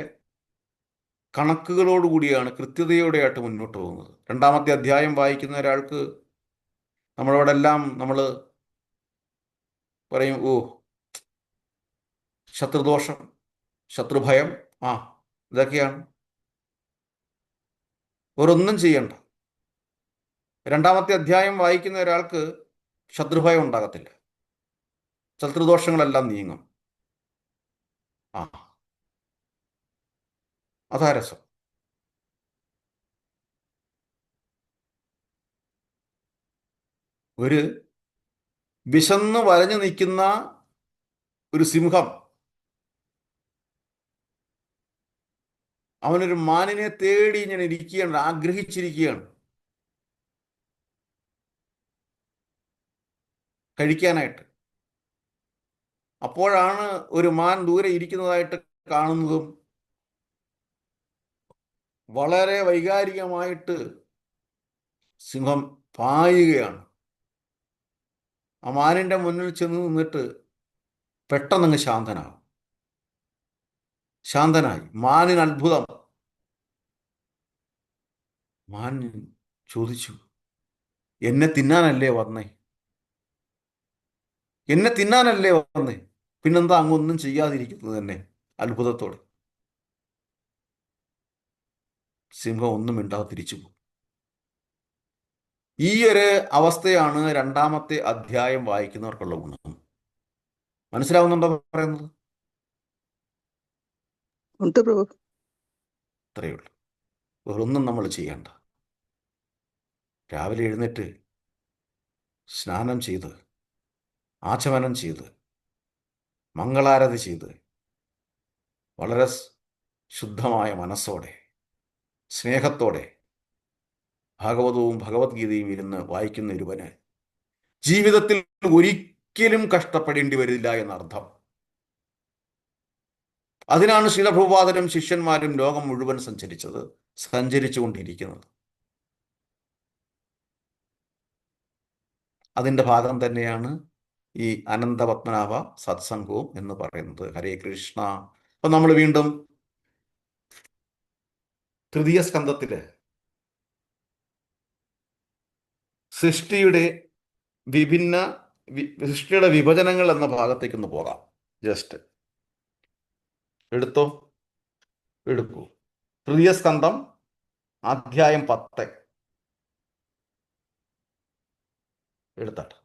കണക്കുകളോടുകൂടിയാണ്, കൃത്യതയോടെയായിട്ട് മുന്നോട്ട് പോകുന്നത്. 2-ാമത്തെ അധ്യായം വായിക്കുന്ന ഒരാൾക്ക് നമ്മളോടെല്ലാം നമ്മൾ പറയും, ഓ, ശത്രുദോഷം, ശത്രുഭയം, ആ, ഇതൊക്കെയാണ്, വേറൊന്നും ചെയ്യണ്ട. 2-ാമത്തെ അധ്യായം വായിക്കുന്ന ഒരാൾക്ക് ശത്രുഭയം ഉണ്ടാകത്തില്ല, ശത്രുദോഷങ്ങളെല്ലാം നീങ്ങും. ആ, അതാ രസം. ഒരു വിശന്ന് വലഞ്ഞു നിൽക്കുന്ന ഒരു സിംഹം അവനൊരു മാനിനെ തേടി ഇങ്ങനെ ഇരിക്കുകയാണ്, ആഗ്രഹിച്ചിരിക്കുകയാണ് കഴിക്കാനായിട്ട്. അപ്പോഴാണ് ഒരു മാൻ ദൂരെ ഇരിക്കുന്നതായിട്ട് കാണുന്നതും വളരെ വൈകാരികമായിട്ട് സിംഹം പായുകയാണ്. ആ മാനിൻ്റെ മുന്നിൽ ചെന്ന് നിന്നിട്ട് പെട്ടെന്നങ്ങ് ശാന്തനായി. മാനിന് അത്ഭുതം, മാൻ ചോദിച്ചു, എന്നെ തിന്നാനല്ലേ വന്നേ? എന്നെ തിന്നാനല്ലേ വന്നേ? പിന്നെന്താ അങ്ങൊന്നും ചെയ്യാതിരിക്കുന്നത് തന്നെ? അത്ഭുതത്തോടെ സിംഹം ഒന്നും മിണ്ടാതെ തിരിച്ചു പോകും. ഈ ഒരു അവസ്ഥയാണ് 2-ാമത്തെ അധ്യായം വായിക്കുന്നവർക്കുള്ള ഗുണം. മനസ്സിലാവുന്നുണ്ടോ പറയുന്നത്? ഉണ്ട് പ്രഭു. അത്രയേ ഉള്ളൂ. വേറൊന്നും നമ്മൾ ചെയ്യണ്ട. രാവിലെ എഴുന്നേറ്റ് സ്നാനം ചെയ്ത് ആചമനം ചെയ്ത് മംഗളാരതി ചെയ്ത് വളരെ ശുദ്ധമായ മനസ്സോടെ സ്നേഹത്തോടെ ഭാഗവതവും ഭഗവത്ഗീതയും ഇരുന്ന് വായിക്കുന്ന ഒരുവന് ജീവിതത്തിൽ ഒരിക്കലും കഷ്ടപ്പെടേണ്ടി വരില്ല എന്നർത്ഥം. അതിനാണ് ശീലഭൂപാദനും ശിഷ്യന്മാരും ലോകം മുഴുവൻ സഞ്ചരിച്ചു കൊണ്ടിരിക്കുന്നത്. അതിൻ്റെ ഭാഗം തന്നെയാണ് ഈ അനന്തപത്മനാഭ സത്സംഗവും എന്ന് പറയുന്നത്. ഹരേ കൃഷ്ണ. അപ്പൊ നമ്മൾ വീണ്ടും തൃതീയ സ്കന്ധത്തില് സൃഷ്ടിയുടെ സൃഷ്ടിയുടെ വിഭജനങ്ങൾ എന്ന ഭാഗത്തേക്കൊന്ന് പോകാം. ജസ്റ്റ് എടുക്കൂ. തൃതീയ സ്കന്ധം അധ്യായം 10 എടുത്താട്ടെ.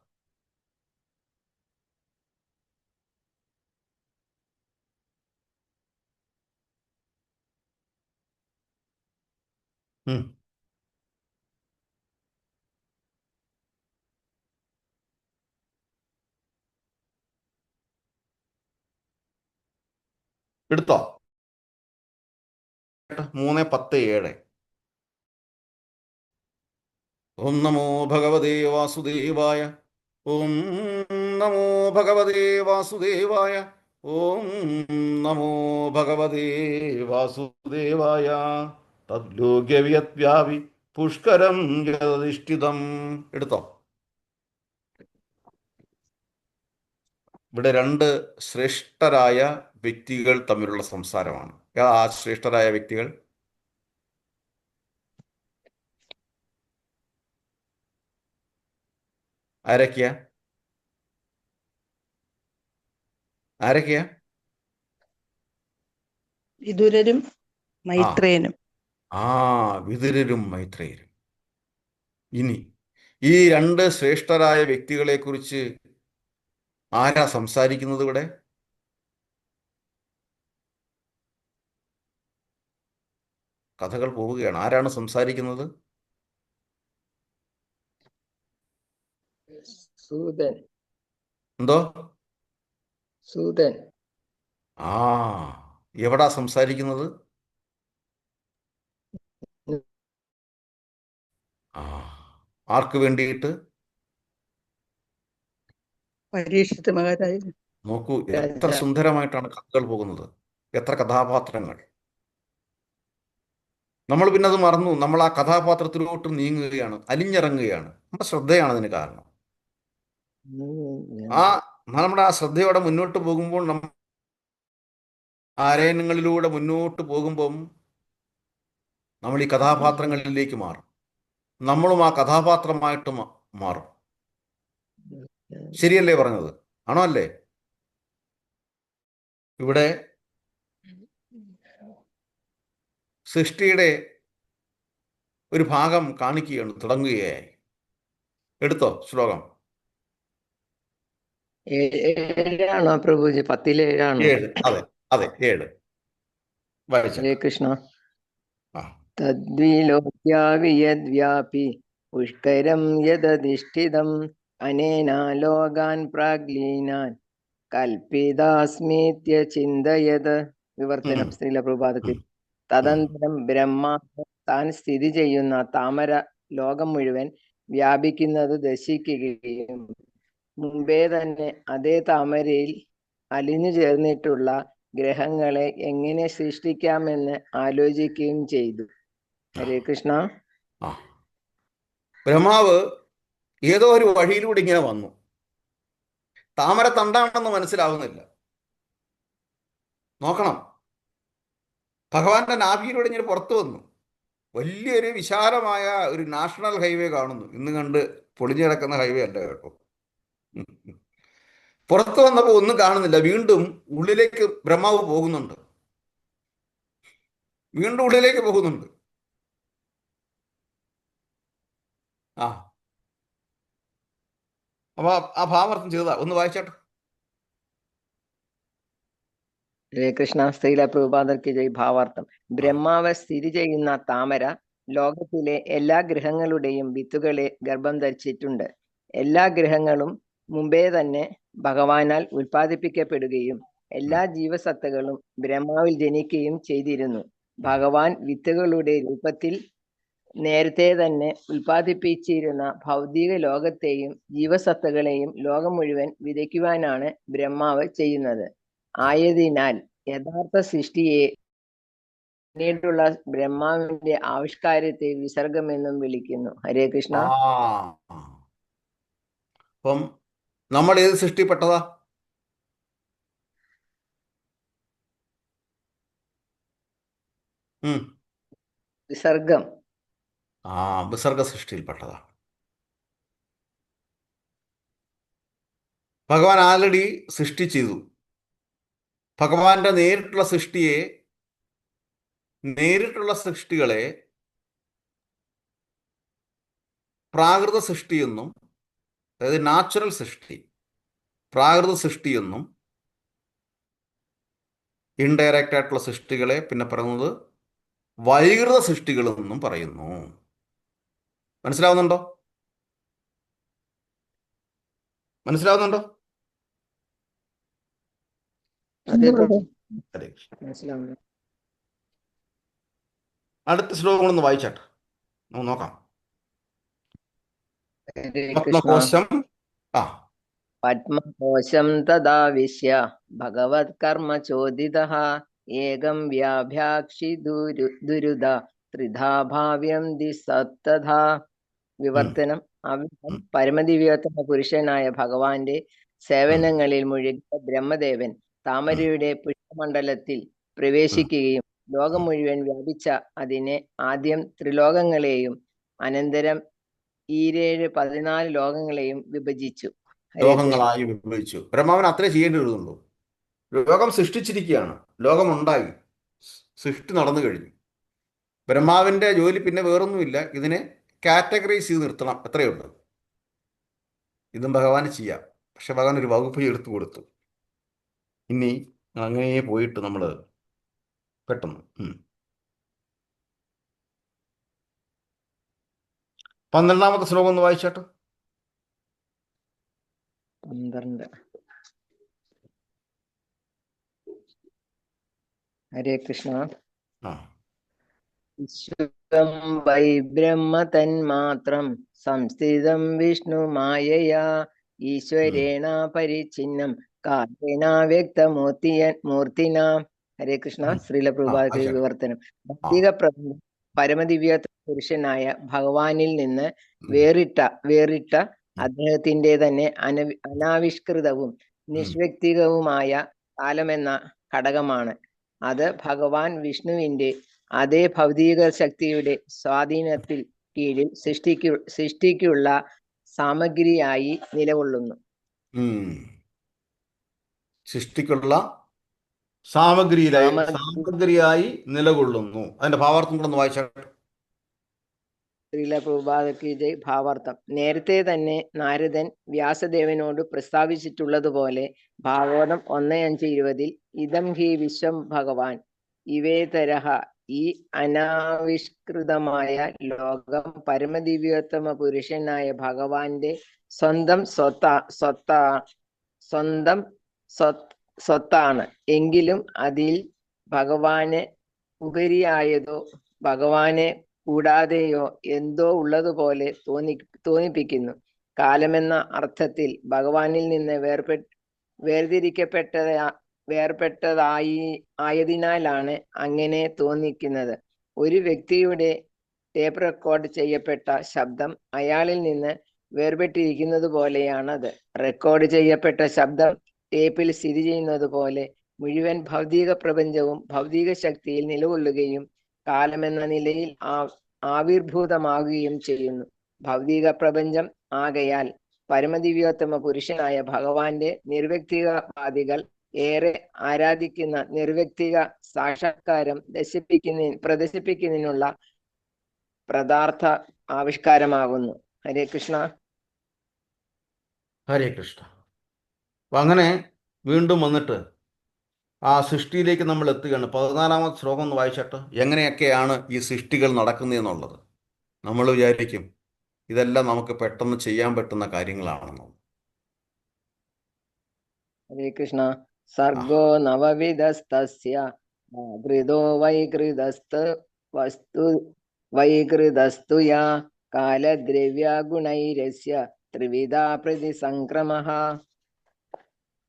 എടുത്തോ? 3:10-7. ഓം നമോ ഭഗവതേ വാസുദേവായ. ഓം നമോ ഭഗവതേ വാസുദേവായ. ഓം നമോ ഭഗവതേ വാസുദേവായ. തദ്ലോക്യവ്യത്വ്യാപി പുഷ്കരം യദധിഷ്ഠിതം. എടുത്തോ? ഇവിടെ 2 ശ്രേഷ്ഠരായ വ്യക്തികൾ തമ്മിലുള്ള സംസാരമാണ്. ആ ശ്രേഷ്ഠരായ വ്യക്തികൾ ആരൊക്കെയാ? വിദുരരും മൈത്രേയനും. വിദുരരും മൈത്രേയരും. ഇനി ഈ 2 ശ്രേഷ്ഠരായ വ്യക്തികളെ കുറിച്ച് ആരാ സംസാരിക്കുന്നത് ഇവിടെ? കഥകൾ പോവുകയാണ്. ആരാണ് സംസാരിക്കുന്നത്? സൂതൻ. എന്തോ? സൂതൻ. എവിടാ സംസാരിക്കുന്നത്? ആർക്ക് വേണ്ടിയിട്ട്? പരീക്ഷിത് മഹാരാജൻ. നോക്കൂ, എത്ര സുന്ദരമായിട്ടാണ് കഥകൾ പോകുന്നത്, എത്ര കഥാപാത്രങ്ങൾ. നമ്മൾ പിന്നെ അത് മറന്നു. നമ്മൾ ആ കഥാപാത്രത്തിലോട്ട് നീങ്ങുകയാണ്, അലിഞ്ഞിറങ്ങുകയാണ്. നമ്മുടെ ശ്രദ്ധയാണ് അതിന് കാരണം. നമ്മുടെ ആ ശ്രദ്ധയോടെ മുന്നോട്ട് പോകുമ്പോൾ, ആരയനങ്ങളിലൂടെ മുന്നോട്ട് പോകുമ്പം നമ്മൾ ഈ കഥാപാത്രങ്ങളിലേക്ക് മാറും. നമ്മളും ആ കഥാപാത്രമായിട്ട് മാറും. ശരിയല്ലേ പറഞ്ഞത്? ആണോ അല്ലേ? ഇവിടെ സൃഷ്ടിയുടെ ഒരു ഭാഗം കാണിക്കുകയാണ്, തുടങ്ങുകയായി. എടുത്തോ ശ്ലോകം? 7 പ്രഭുജി? 10-7. 7. അതെ 7 വായിച്ച. ഹരേ കൃഷ്ണ. തദ്വിലോക്യാവിയദ്വ്യാപി പുഷ്കരം യദധിഷ്ഠിതം അനേന ലോകാൻ പ്രാഗ്ലീനാൻ കൽപ്പിതാസ്മീത്യ ചിന്തയത്. വിവർത്തനം ശ്രീല പ്രഭാതത്തിൽ. തദന്തരം ബ്രഹ്മ താൻ സ്ഥിതി ചെയ്യുന്ന താമര ലോകം മുഴുവൻ വ്യാപിക്കുന്നത് ദർശിക്കുകയും മുമ്പേ തന്നെ അതേ താമരയിൽ അലിഞ്ഞു ചേർന്നിട്ടുള്ള ഗ്രഹങ്ങളെ എങ്ങനെ സൃഷ്ടിക്കാമെന്ന് ആലോചിക്കുകയും ചെയ്തു. ഹരേ കൃഷ്ണ. ബ്രഹ്മാവ് ഏതോ ഒരു വഴിയിലൂടെ ഇങ്ങനെ വന്നു. താമര തണ്ടാണെന്ന് മനസ്സിലാവുന്നില്ല. നോക്കണം, ഭഗവാന്റെ നാഭിയിലൂടെ ഇങ്ങനെ പുറത്തു വന്നു. വലിയൊരു വിശാലമായ ഒരു നാഷണൽ ഹൈവേ കാണുന്നു. ഇന്ന് കണ്ട് പൊളിഞ്ഞു കിടക്കുന്ന ഹൈവേ അല്ല കേട്ടോ. പുറത്ത് വന്നപ്പോൾ ഒന്നും കാണുന്നില്ല. വീണ്ടും ഉള്ളിലേക്ക് ബ്രഹ്മാവ് പോകുന്നുണ്ട്. വീണ്ടും ഉള്ളിലേക്ക് പോകുന്നുണ്ട്. ആ അപ്പൊ ആ ഭാവാർത്ഥം ചെയ്തതാ, ഒന്ന് വായിച്ചാട്ടെ. ഹരേ കൃഷ്ണ. ശ്രീല പ്രഭുപാദർക്ക് ജയ്. ഭാവാർത്ഥം. ബ്രഹ്മാവ് സ്ഥിതി ചെയ്യുന്ന താമര ലോകത്തിലെ എല്ലാ ഗ്രഹങ്ങളുടെയും വിത്തുകളെ ഗർഭം ധരിച്ചിട്ടുണ്ട്. എല്ലാ ഗ്രഹങ്ങളും മുമ്പേ തന്നെ ഭഗവാനാൽ ഉൽപ്പാദിപ്പിക്കപ്പെടുകയും എല്ലാ ജീവസത്തകളും ബ്രഹ്മാവിൽ ജനിക്കുകയും ചെയ്തിരുന്നു. ഭഗവാൻ വിത്തുകളുടെ രൂപത്തിൽ നേരത്തെ തന്നെ ഉൽപ്പാദിപ്പിച്ചിരുന്ന ഭൗതിക ലോകത്തെയും ജീവസത്തകളെയും ലോകം മുഴുവൻ വിതയ്ക്കുവാനാണ് ബ്രഹ്മാവ് ചെയ്യുന്നത്. ആയതിനാൽ യഥാർത്ഥ സൃഷ്ടിയെ പിന്നീടുള്ള ബ്രഹ്മാവിന്റെ ആവിഷ്കാരത്തെ വിസർഗമെന്നും വിളിക്കുന്നു. ഹരേ കൃഷ്ണ. അപ്പം നമ്മൾ ഏത് സൃഷ്ടിപ്പെട്ടതാ? വിസർഗം. വിസർഗ സൃഷ്ടിയിൽപ്പെട്ടതാ. ഭഗവാൻ ആൾറെഡി സൃഷ്ടി ചെയ്തു. ഭഗവാന്റെ നേരിട്ടുള്ള സൃഷ്ടികളെ പ്രാകൃത സൃഷ്ടിയെന്നും, അതായത് നാച്ചുറൽ സൃഷ്ടി, പ്രാകൃത സൃഷ്ടിയെന്നും, ഇൻഡയറക്റ്റ് ആയിട്ടുള്ള സൃഷ്ടികളെ പിന്നെ പറയുന്നത് വൈകൃത സൃഷ്ടികളെന്നും പറയുന്നു. മനസ്സിലാവുന്നുണ്ടോ? മനസ്സിലാവുന്നു. അടുത്ത ശ്ലോകങ്ങളൊന്ന് വായിച്ചാട്ടെ, നമുക്ക് നോക്കാം. ഹരേ കൃഷ്ണ. പത്മകോശം പത്മകോശം തദാവിശ്യ ഭഗവത് കർമ്മ ചോദിതഃ ഏകം വ്യാഭ്യാക്ഷി ദുരുദ ത്രിധാ ഭാവ്യം ദിസത്തഥാ. വിവർത്തനം. അവിധം പരമദിവ്യോത്തമ പുരുഷനായ ഭഗവാന്റെ സേവനങ്ങളിൽ മുഴുകിയ ബ്രഹ്മദേവൻ താമരയുടെ പുഷ്പമണ്ഡലത്തിൽ പ്രവേശിക്കുകയും ലോകം മുഴുവൻ വ്യാപിച്ച അതിനെ ആദ്യം ത്രിലോകങ്ങളെയും അനന്തരം 14 ലോകങ്ങളെയും വിഭജിച്ചു. ലോകങ്ങളായി വിഭജിച്ചു. ബ്രഹ്മാവൻ അത്രേ ചെയ്യേണ്ടി വരുന്നുള്ളൂ. ലോകം സൃഷ്ടിച്ചിരിക്കുകയാണ്, ലോകമുണ്ടായി, സൃഷ്ടി നടന്നു കഴിഞ്ഞു. ബ്രഹ്മാവിന്റെ ജോലി പിന്നെ വേറൊന്നുമില്ല, ഇതിനെ കാറ്റഗറൈസ് ചെയ്ത് നിർത്തണം, എത്രയുണ്ട്. ഇതും ഭഗവാന് ചെയ്യാം. പക്ഷെ ഭഗവാൻ ഒരു വകുപ്പ് എടുത്തു കൊടുത്തു. ഇനി അങ്ങനെ പോയിട്ട് നമ്മൾ പെട്ടെന്ന് 12ാമത്തെ ശ്ലോകം ഒന്ന് വായിച്ചാട്ടോ. 12. ഹരേ കൃഷ്ണ. വിശ്വം വൈ ബ്രഹ്മ തന്മാത്രം സംസ്ഥിതം വിഷ്ണു മായയാ ഈശ്വരേണ പരിച്ഛിന്നം കാലേന വ്യക്തമൂർത്തിന. ഹരേ കൃഷ്ണ. ശ്രീല പ്രഭുപാദ വിവർത്തനം. ഭൗതിക പരമദിവ്യ പുരുഷനായ ഭഗവാനിൽ നിന്ന് വേറിട്ട അദ്ദേഹത്തിന്റെ തന്നെ അനാവിഷ്കൃതവും നിഷ്വ്യക്തികവുമായ കാലമെന്ന ഘടകമാണ്. അത് ഭഗവാൻ വിഷ്ണുവിന്റെ അതേ ഭൗതിക ശക്തിയുടെ സ്വാധീനത്തിൽ കീഴിൽ സൃഷ്ടിക്കുള്ള സാമഗ്രിയായി നിലകൊള്ളുന്നു. സൃഷ്ടിക്കുള്ള സാമഗ്രിയായി നിലകൊള്ളുന്നു. അതിന്റെ ഭാവാർത്ഥം കൂടെ ഒന്ന് വായിച്ചാട്ടെ. ശ്രീല പ്രഭുപാദക്ക് ജയ്. ഭാവാർത്ഥം. നേരത്തെ തന്നെ നാരദൻ വ്യാസദേവനോട് പ്രസ്താവിച്ചിട്ടുള്ളതുപോലെ ഭാഗവതം 1:5-20 ഇദം ഹി വിശ്വം ഭഗവാൻ ഇവേതരഹ. ഈ അനാവിഷ്കൃതമായ ലോകം പരമദിവ്യോത്തമ പുരുഷനായ ഭഗവാന്റെ സ്വത്താണ്. എങ്കിലും അതിൽ ഭഗവാന് ഉപരിയായതോ ഭഗവാനെ കൂടാതെയോ എന്തോ ഉള്ളതുപോലെ തോന്നിപ്പിക്കുന്നു. കാലമെന്ന അർത്ഥത്തിൽ ഭഗവാനിൽ നിന്ന് വേർപെട്ടതായതിനാലാണ് അങ്ങനെ തോന്നിക്കുന്നത്. ഒരു വ്യക്തിയുടെ ടേപ്പ് റെക്കോർഡ് ചെയ്യപ്പെട്ട ശബ്ദം അയാളിൽ നിന്ന് വേർപെട്ടിരിക്കുന്നത് പോലെയാണത്. റെക്കോർഡ് ചെയ്യപ്പെട്ട ശബ്ദം ടേപ്പിൽ സ്ഥിതി ചെയ്യുന്നത് പോലെ മുഴുവൻ ഭൗതിക പ്രപഞ്ചവും ഭൗതിക ശക്തിയിൽ നിലകൊള്ളുകയും കാലമെന്ന നിലയിൽ ആ ആവിർഭൂതമാകുകയും ചെയ്യുന്നു. ഭൗതിക പ്രപഞ്ചം ആകയാൽ പരമദിവ്യോത്തമ പുരുഷനായ ഭഗവാന്റെ നിർവ്യക്തികവാദികൾ ഏറെ ആരാധിക്കുന്ന നിർവ്യക്തിക സാക്ഷാത്കാരം പ്രദർശിപ്പിക്കുന്നതിനുള്ള പദാർത്ഥ ആവിഷ്കാരമാകുന്നു. ഹരേ കൃഷ്ണ. ഹരേ കൃഷ്ണ. അപ്പം അങ്ങനെ വീണ്ടും വന്നിട്ട് ആ സൃഷ്ടിയിലേക്ക് നമ്മൾ എത്തുകയാണ്. 14-ാമത്തെ ശ്ലോകം ഒന്ന് വായിച്ചിട്ട് എങ്ങനെയൊക്കെയാണ് ഈ സൃഷ്ടികൾ നടക്കുന്നതെന്നുള്ളത് നമ്മൾ വിചാരിക്കും ഇതെല്ലാം നമുക്ക് പെട്ടെന്ന് ചെയ്യാൻ പറ്റുന്ന കാര്യങ്ങളാണെന്ന്. ഹരേ കൃഷ്ണ. സർഗോ നവവിധസ്തസ്യ ഘൃതോ വൈകൃതസ്തു യാ കാലദ്രവ്യഗുണൈരസ്യ ത്രിവിധ പ്രതിസംക്രമഃ.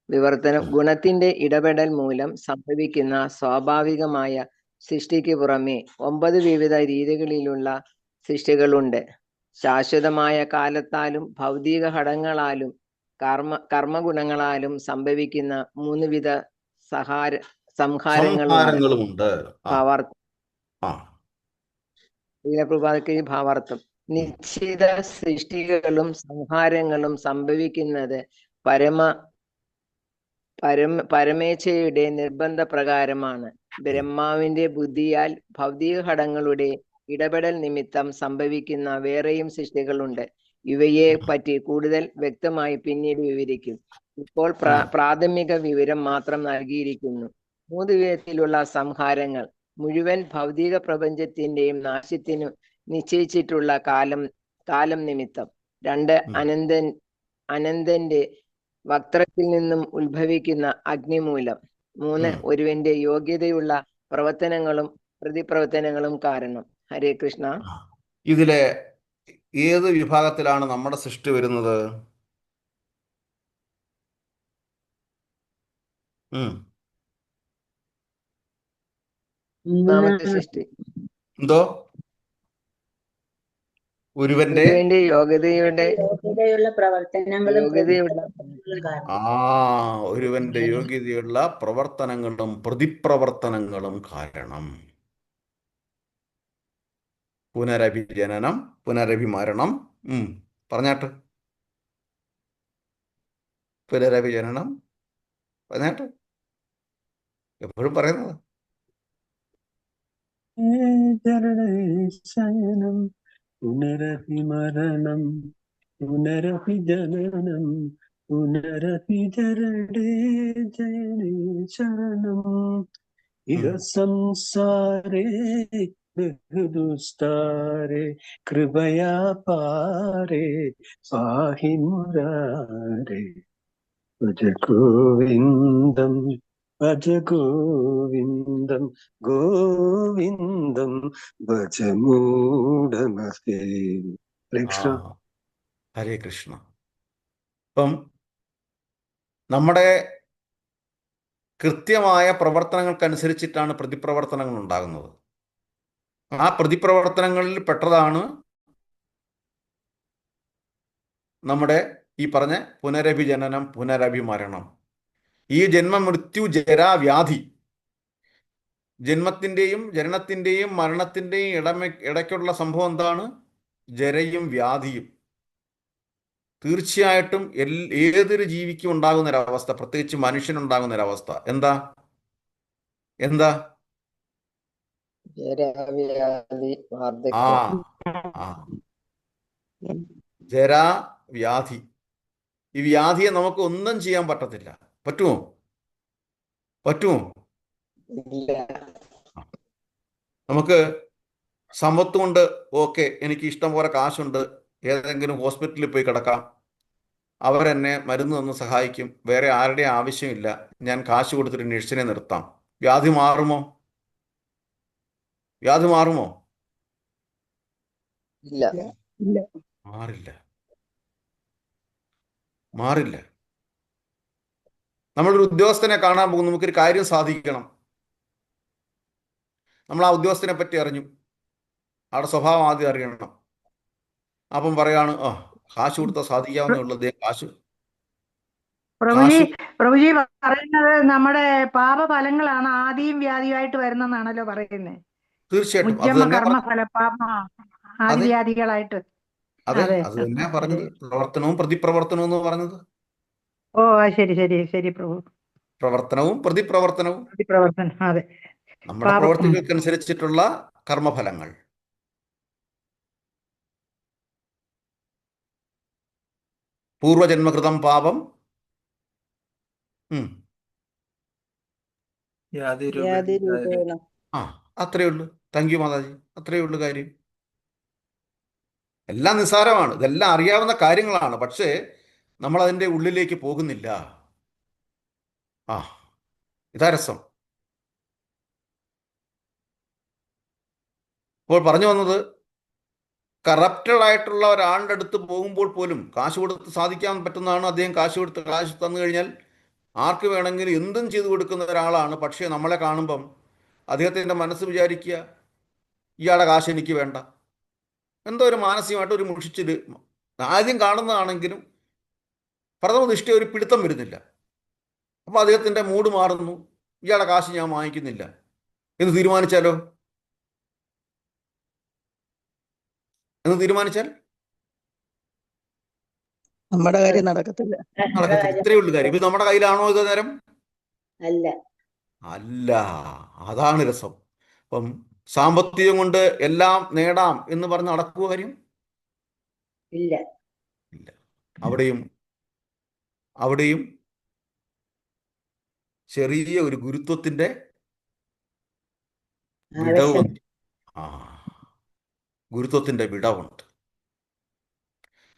വിവർത്തനം. ഗുണത്തിന്റെ ഇടപെടൽ മൂലം സംഭവിക്കുന്ന സ്വാഭാവികമായ സൃഷ്ടിക്ക് പുറമെ 9 വിവിധ രീതികളിലുള്ള സൃഷ്ടികളുണ്ട്. ശാശ്വതമായ കാലത്താലും ഭൗതിക ഘടകങ്ങളാലും കർമ്മഗുണങ്ങളാലും സംഭവിക്കുന്ന 3 വിധ സംഹാരങ്ങളുമുണ്ട്. ഭാവാർത്ഥം. നിശ്ചിത സൃഷ്ടികളും സംഹാരങ്ങളും സംഭവിക്കുന്നത് പരമേച്ഛയുടെ നിർബന്ധ പ്രകാരമാണ്. ബ്രഹ്മാവിന്റെ ബുദ്ധിയാൽ ഭൗതിക ഘടകങ്ങളുടെ ഇടപെടൽ നിമിത്തം സംഭവിക്കുന്ന വേറെയും സൃഷ്ടികളുണ്ട്. ഇവയെ പറ്റി കൂടുതൽ വ്യക്തമായി പിന്നീട് വിവരിക്കും. ഇപ്പോൾ പ്രാഥമിക വിവരം മാത്രം നൽകിയിരിക്കുന്നു. 3 വിധത്തിലുള്ള സംഹാരങ്ങൾ. മുഴുവൻ ഭൗതിക പ്രപഞ്ചത്തിന്റെയും നാശത്തിനു നിശ്ചയിച്ചിട്ടുള്ള കാലം നിമിത്തം. 2 അനന്തന്റെ വക്ത്രത്തിൽ നിന്നും ഉത്ഭവിക്കുന്ന അഗ്നിമൂലം. 3 ഒരുവന്റെ യോഗ്യതയുള്ള പ്രവർത്തനങ്ങളും പ്രതിപ്രവർത്തനങ്ങളും കാരണം. ഹരേ കൃഷ്ണ. ഇതിലെ ഏത് വിഭാഗത്തിലാണ് നമ്മുടെ സൃഷ്ടി വരുന്നത്? സൃഷ്ടി എന്തോ? ഒരുവന്റെ യോഗ്യതയുള്ള പ്രവർത്തനങ്ങളും ഒരുവന്റെ യോഗ്യതയുള്ള പ്രവർത്തനങ്ങളും പ്രതിപ്രവർത്തനങ്ങളും കാരണം. പുനരഭിജനനം, പുനരഭിമരണം. പറഞ്ഞാട്ട്. പുനരഭിജനനം പറഞ്ഞാട്ട്. എപ്പോഴും പറയുന്നത് ജനനം പുനരഭിമരണം പുനരഭിജനനം പുനരഭിചരണേ ജയനേ ശരണം ഇഹ സംസാരേ ബഹുദുസ്താരേ കൃപയാ പാരേ പാഹി മുരാരേ ഭജ ഗോവിന്ദം ഭജ ഗോവിന്ദം ഗോവിന്ദം ഭജ മൂഢമതേ. ഹരേ കൃഷ്ണ. ഇപ്പം നമ്മുടെ കൃത്യമായ പ്രവർത്തനങ്ങൾക്കനുസരിച്ചിട്ടാണ് പ്രതിപ്രവർത്തനങ്ങൾ ഉണ്ടാകുന്നത്. ആ പ്രതിപ്രവർത്തനങ്ങളിൽ പെട്ടതാണ് നമ്മുടെ ഈ പറഞ്ഞ പുനരഭിജനനം, പുനരഭിമരണം. ഈ ജന്മമൃത്യു ജരാവ്യാധി, ജന്മത്തിൻ്റെയും ജനനത്തിൻ്റെയും മരണത്തിൻ്റെയും ഇടയ്ക്കുള്ള സംഭവം എന്താണ്? ജരയും വ്യാധിയും. തീർച്ചയായിട്ടും ഏതൊരു ജീവിക്കും ഉണ്ടാകുന്നൊരവസ്ഥ, പ്രത്യേകിച്ച് മനുഷ്യനുണ്ടാകുന്നൊരവസ്ഥ എന്താ? ജരാ വ്യാധി. ഈ വ്യാധിയെ നമുക്ക് ഒന്നും ചെയ്യാൻ പറ്റത്തില്ല. പറ്റുമോ? നമുക്ക് സമ്പത്ത് കൊണ്ട് ഓക്കെ, എനിക്ക് ഇഷ്ടം പോലെ കാശുണ്ട്, ഏതെങ്കിലും ഹോസ്പിറ്റലിൽ പോയി കിടക്കാം, അവരെന്നെ മരുന്ന് തന്ന് സഹായിക്കും, വേറെ ആരുടെയും ആവശ്യമില്ല, ഞാൻ കാശ് കൊടുത്തിട്ട് നഴ്സിനെ നിർത്താം. വ്യാധി മാറുമോ? മാറില്ല. നമ്മളൊരു ഉദ്യോഗസ്ഥനെ കാണാൻ പോകും, നമുക്കൊരു കാര്യം സാധിക്കണം. നമ്മൾ ആ ഉദ്യോഗസ്ഥനെ പറ്റി അറിഞ്ഞു, അവിടെ സ്വഭാവം ആദ്യം അറിയണം. അപ്പം പറയാണ് കാശ് കൊടുത്താൽ സാധിക്കാവുന്നേ ഉള്ളത്. കാശ് പ്രഭുജി പറയുന്നത് നമ്മുടെ പാപഫലങ്ങളാണ് ആദിയും വ്യാധിയുമായിട്ട് വരുന്നെന്നാണല്ലോ പറയുന്നത്. തീർച്ചയായിട്ടും അത് മുജ്ജന്മ തന്നെ കർമ്മഫലപാപ അതെ ആദിവ്യാധികളായിട്ട്. അതെ അതെ. അത് തന്നെയാ പറഞ്ഞത്. ശരി. പ്രവർത്തനവും പ്രതിപ്രവർത്തനവും എന്ന് പറഞ്ഞത്. ഓ ശരി ശരി ശരി പ്രഭു. പ്രവർത്തനവും പ്രതിപ്രവർത്തനവും പ്രവർത്തനം. അതെ. നമ്മുടെ പാപം. പ്രവർത്തികൾക്കനുസരിച്ചിട്ടുള്ള കർമ്മഫലങ്ങൾ. പൂർവജന്മകൃതം പാപം ഉം. യാതിരൂപേണ ആ അത്രയേ ഉള്ളൂ. Thank you Mataji. അത്രയേ ഉള്ളൂ കാര്യം. എല്ലാം നിസ്സാരമാണ്, ഇതെല്ലാം അറിയാവുന്ന കാര്യങ്ങളാണ്. പക്ഷേ നമ്മൾ അതിൻ്റെ ഉള്ളിലേക്ക് പോകുന്നില്ല. ആ ഇതാ രസം. ഇപ്പോൾ പറഞ്ഞു വന്നത്, കറപ്റ്റഡ് ആയിട്ടുള്ള ഒരാളുടെ അടുത്ത് പോകുമ്പോൾ പോലും കാശ് കൊടുത്ത് സാധിക്കാൻ പറ്റുന്നതാണ്. അദ്ദേഹം കാശ് തന്നു കഴിഞ്ഞാൽ ആർക്ക് വേണമെങ്കിലും എന്തും ചെയ്തു കൊടുക്കുന്ന ഒരാളാണ്. പക്ഷേ നമ്മളെ കാണുമ്പം അദ്ദേഹത്തിൻ്റെ മനസ്സ് വിചാരിക്കുക, ഇയാളുടെ കാശ് എനിക്ക് വേണ്ട. എന്തോ ഒരു മാനസികമായിട്ട് ഒരു മുഷിച്ചിട്ട് ആദ്യം കാണുന്നതാണെങ്കിലും പ്രഥമ ദൃഷ്ടി ഒരു പിടുത്തം വരുന്നില്ല. അപ്പോൾ അദ്ദേഹത്തിൻ്റെ മൂഡ് മാറുന്നു, ഇയാളുടെ കാശ് ഞാൻ വാങ്ങിക്കുന്നില്ല എന്ന് തീരുമാനിച്ചാൽ നമ്മുടെ കാര്യം നടക്കത്തില്ല. നടക്കത്തില്ല. ഇത്രയേ ഉള്ളൂ കാര്യം. ഇത് നമ്മുടെ കയ്യിലാണോ ഇത് നേരം? അല്ല. അല്ല. അതാണ് രസം. അപ്പം സാമ്പത്തികം കൊണ്ട് എല്ലാം നേടാം എന്ന് പറഞ്ഞ് നടക്കുക കാര്യം ഇല്ല. ഇല്ല. അവിടെയും ചെറിയ ഒരു ഗുരുത്വത്തിന്റെ വിടവുണ്ട്. ഗുരുത്വത്തിന്റെ വിടവുണ്ട്.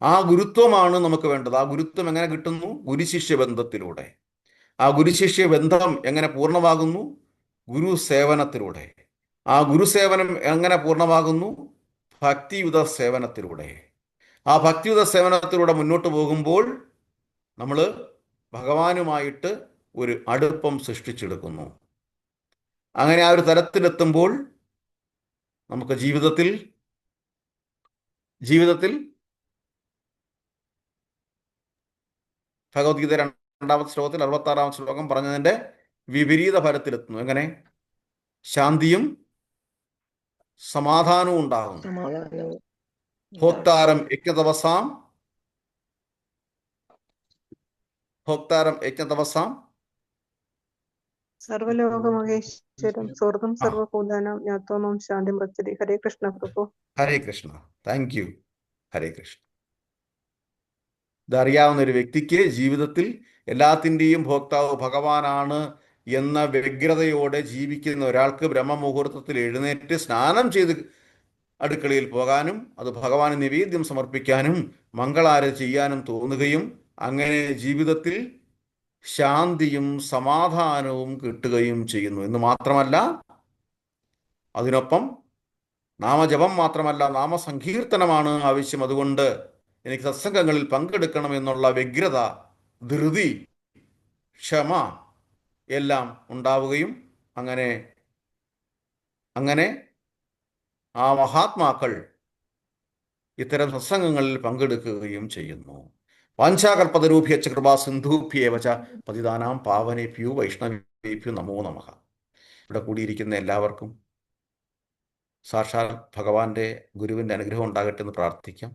ആ ഗുരുത്വമാണ് നമുക്ക് വേണ്ടത്. ആ ഗുരുത്വം എങ്ങനെ കിട്ടുന്നു? ഗുരുശിഷ്യ ബന്ധത്തിലൂടെ. ആ ഗുരുശിഷ്യ ബന്ധം എങ്ങനെ പൂർണ്ണമാകുന്നു? ഗുരുസേവനത്തിലൂടെ. ആ ഗുരുസേവനം എങ്ങനെ പൂർണ്ണമാകുന്നു? ഭക്തിയുത സേവനത്തിലൂടെ. ആ ഭക്തിയുത സേവനത്തിലൂടെ മുന്നോട്ട് പോകുമ്പോൾ നമ്മൾ ഭഗവാനുമായിട്ട് ഒരു അടുപ്പം സൃഷ്ടിച്ചെടുക്കുന്നു. അങ്ങനെ ആ ഒരു തലത്തിലെത്തുമ്പോൾ നമുക്ക് ജീവിതത്തിൽ ഭഗവത്ഗീത 2-ാമത്തെ ശ്ലോകത്തിൽ 66-ാമത്തെ ശ്ലോകം പറഞ്ഞതിൻ്റെ വിപരീത ഫലത്തിലെത്തുന്നു. എങ്ങനെ? ശാന്തിയും സമാധാനവും ഉണ്ടാകുന്നു. ഭോക്താരം യജ്ഞതപസാം സർവലോകമഹേശ്വരം സ്വർഗം സർവഭൂതാനാം ജ്ഞാത്വാമാം ശാന്തി മൃത്യതി. ഹരേ കൃഷ്ണ പ്രഭു. ഹരേ കൃഷ്ണ. Thank you. ഹരേ കൃഷ്ണ. ഇതറിയാവുന്ന ഒരു വ്യക്തിക്ക് ജീവിതത്തിൽ എല്ലാത്തിൻ്റെയും ഭോക്താവ് ഭഗവാനാണ് എന്ന വ്യഗ്രതയോടെ ജീവിക്കുന്ന ഒരാൾക്ക് ബ്രഹ്മമുഹൂർത്തത്തിൽ എഴുന്നേറ്റ് സ്നാനം ചെയ്ത് അടുക്കളയിൽ പോകാനും അത് ഭഗവാന് നിവേദ്യം സമർപ്പിക്കാനും മംഗളാരതി ചെയ്യാനും തോന്നുകയും അങ്ങനെ ജീവിതത്തിൽ ശാന്തിയും സമാധാനവും കിട്ടുകയും ചെയ്യുന്നു എന്ന് മാത്രമല്ല, അതിനൊപ്പം നാമജപം മാത്രമല്ല, നാമസങ്കീർത്തനമാണ് ആവശ്യം. അതുകൊണ്ട് എനിക്ക് സത്സംഗങ്ങളിൽ പങ്കെടുക്കണമെന്നുള്ള വ്യഗ്രത, ധൃതി, ക്ഷമ എല്ലാം ഉണ്ടാവുകയും അങ്ങനെ ആ മഹാത്മാക്കൾ ഇത്തരം സത്സംഗങ്ങളിൽ പങ്കെടുക്കുകയും ചെയ്യുന്നു. വാഞ്ചാകൽപതരൂഭ്യശ്ച കൃപാ സിന്ധൂഭ്യേവച പതിതാനാം പാവനേഭ്യോ വൈഷ്ണവേഭ്യോ നമോ നമഃ. ഇവിടെ കൂടിയിരിക്കുന്ന എല്ലാവർക്കും സാക്ഷാൽ ഭഗവാന്റെ ഗുരുവിൻ്റെ അനുഗ്രഹം ഉണ്ടാകട്ടെ എന്ന് പ്രാർത്ഥിക്കാം.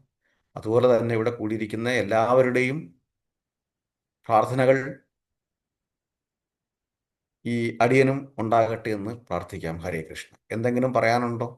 അതുപോലെ തന്നെ ഇവിടെ കൂടിയിരിക്കുന്ന എല്ലാവരുടെയും പ്രാർത്ഥനകൾ ഈ അടിയനും ഉണ്ടാകട്ടെ എന്ന് പ്രാർത്ഥിക്കാം. ഹരേ കൃഷ്ണ. എന്തെങ്കിലും പറയാനുണ്ടോ?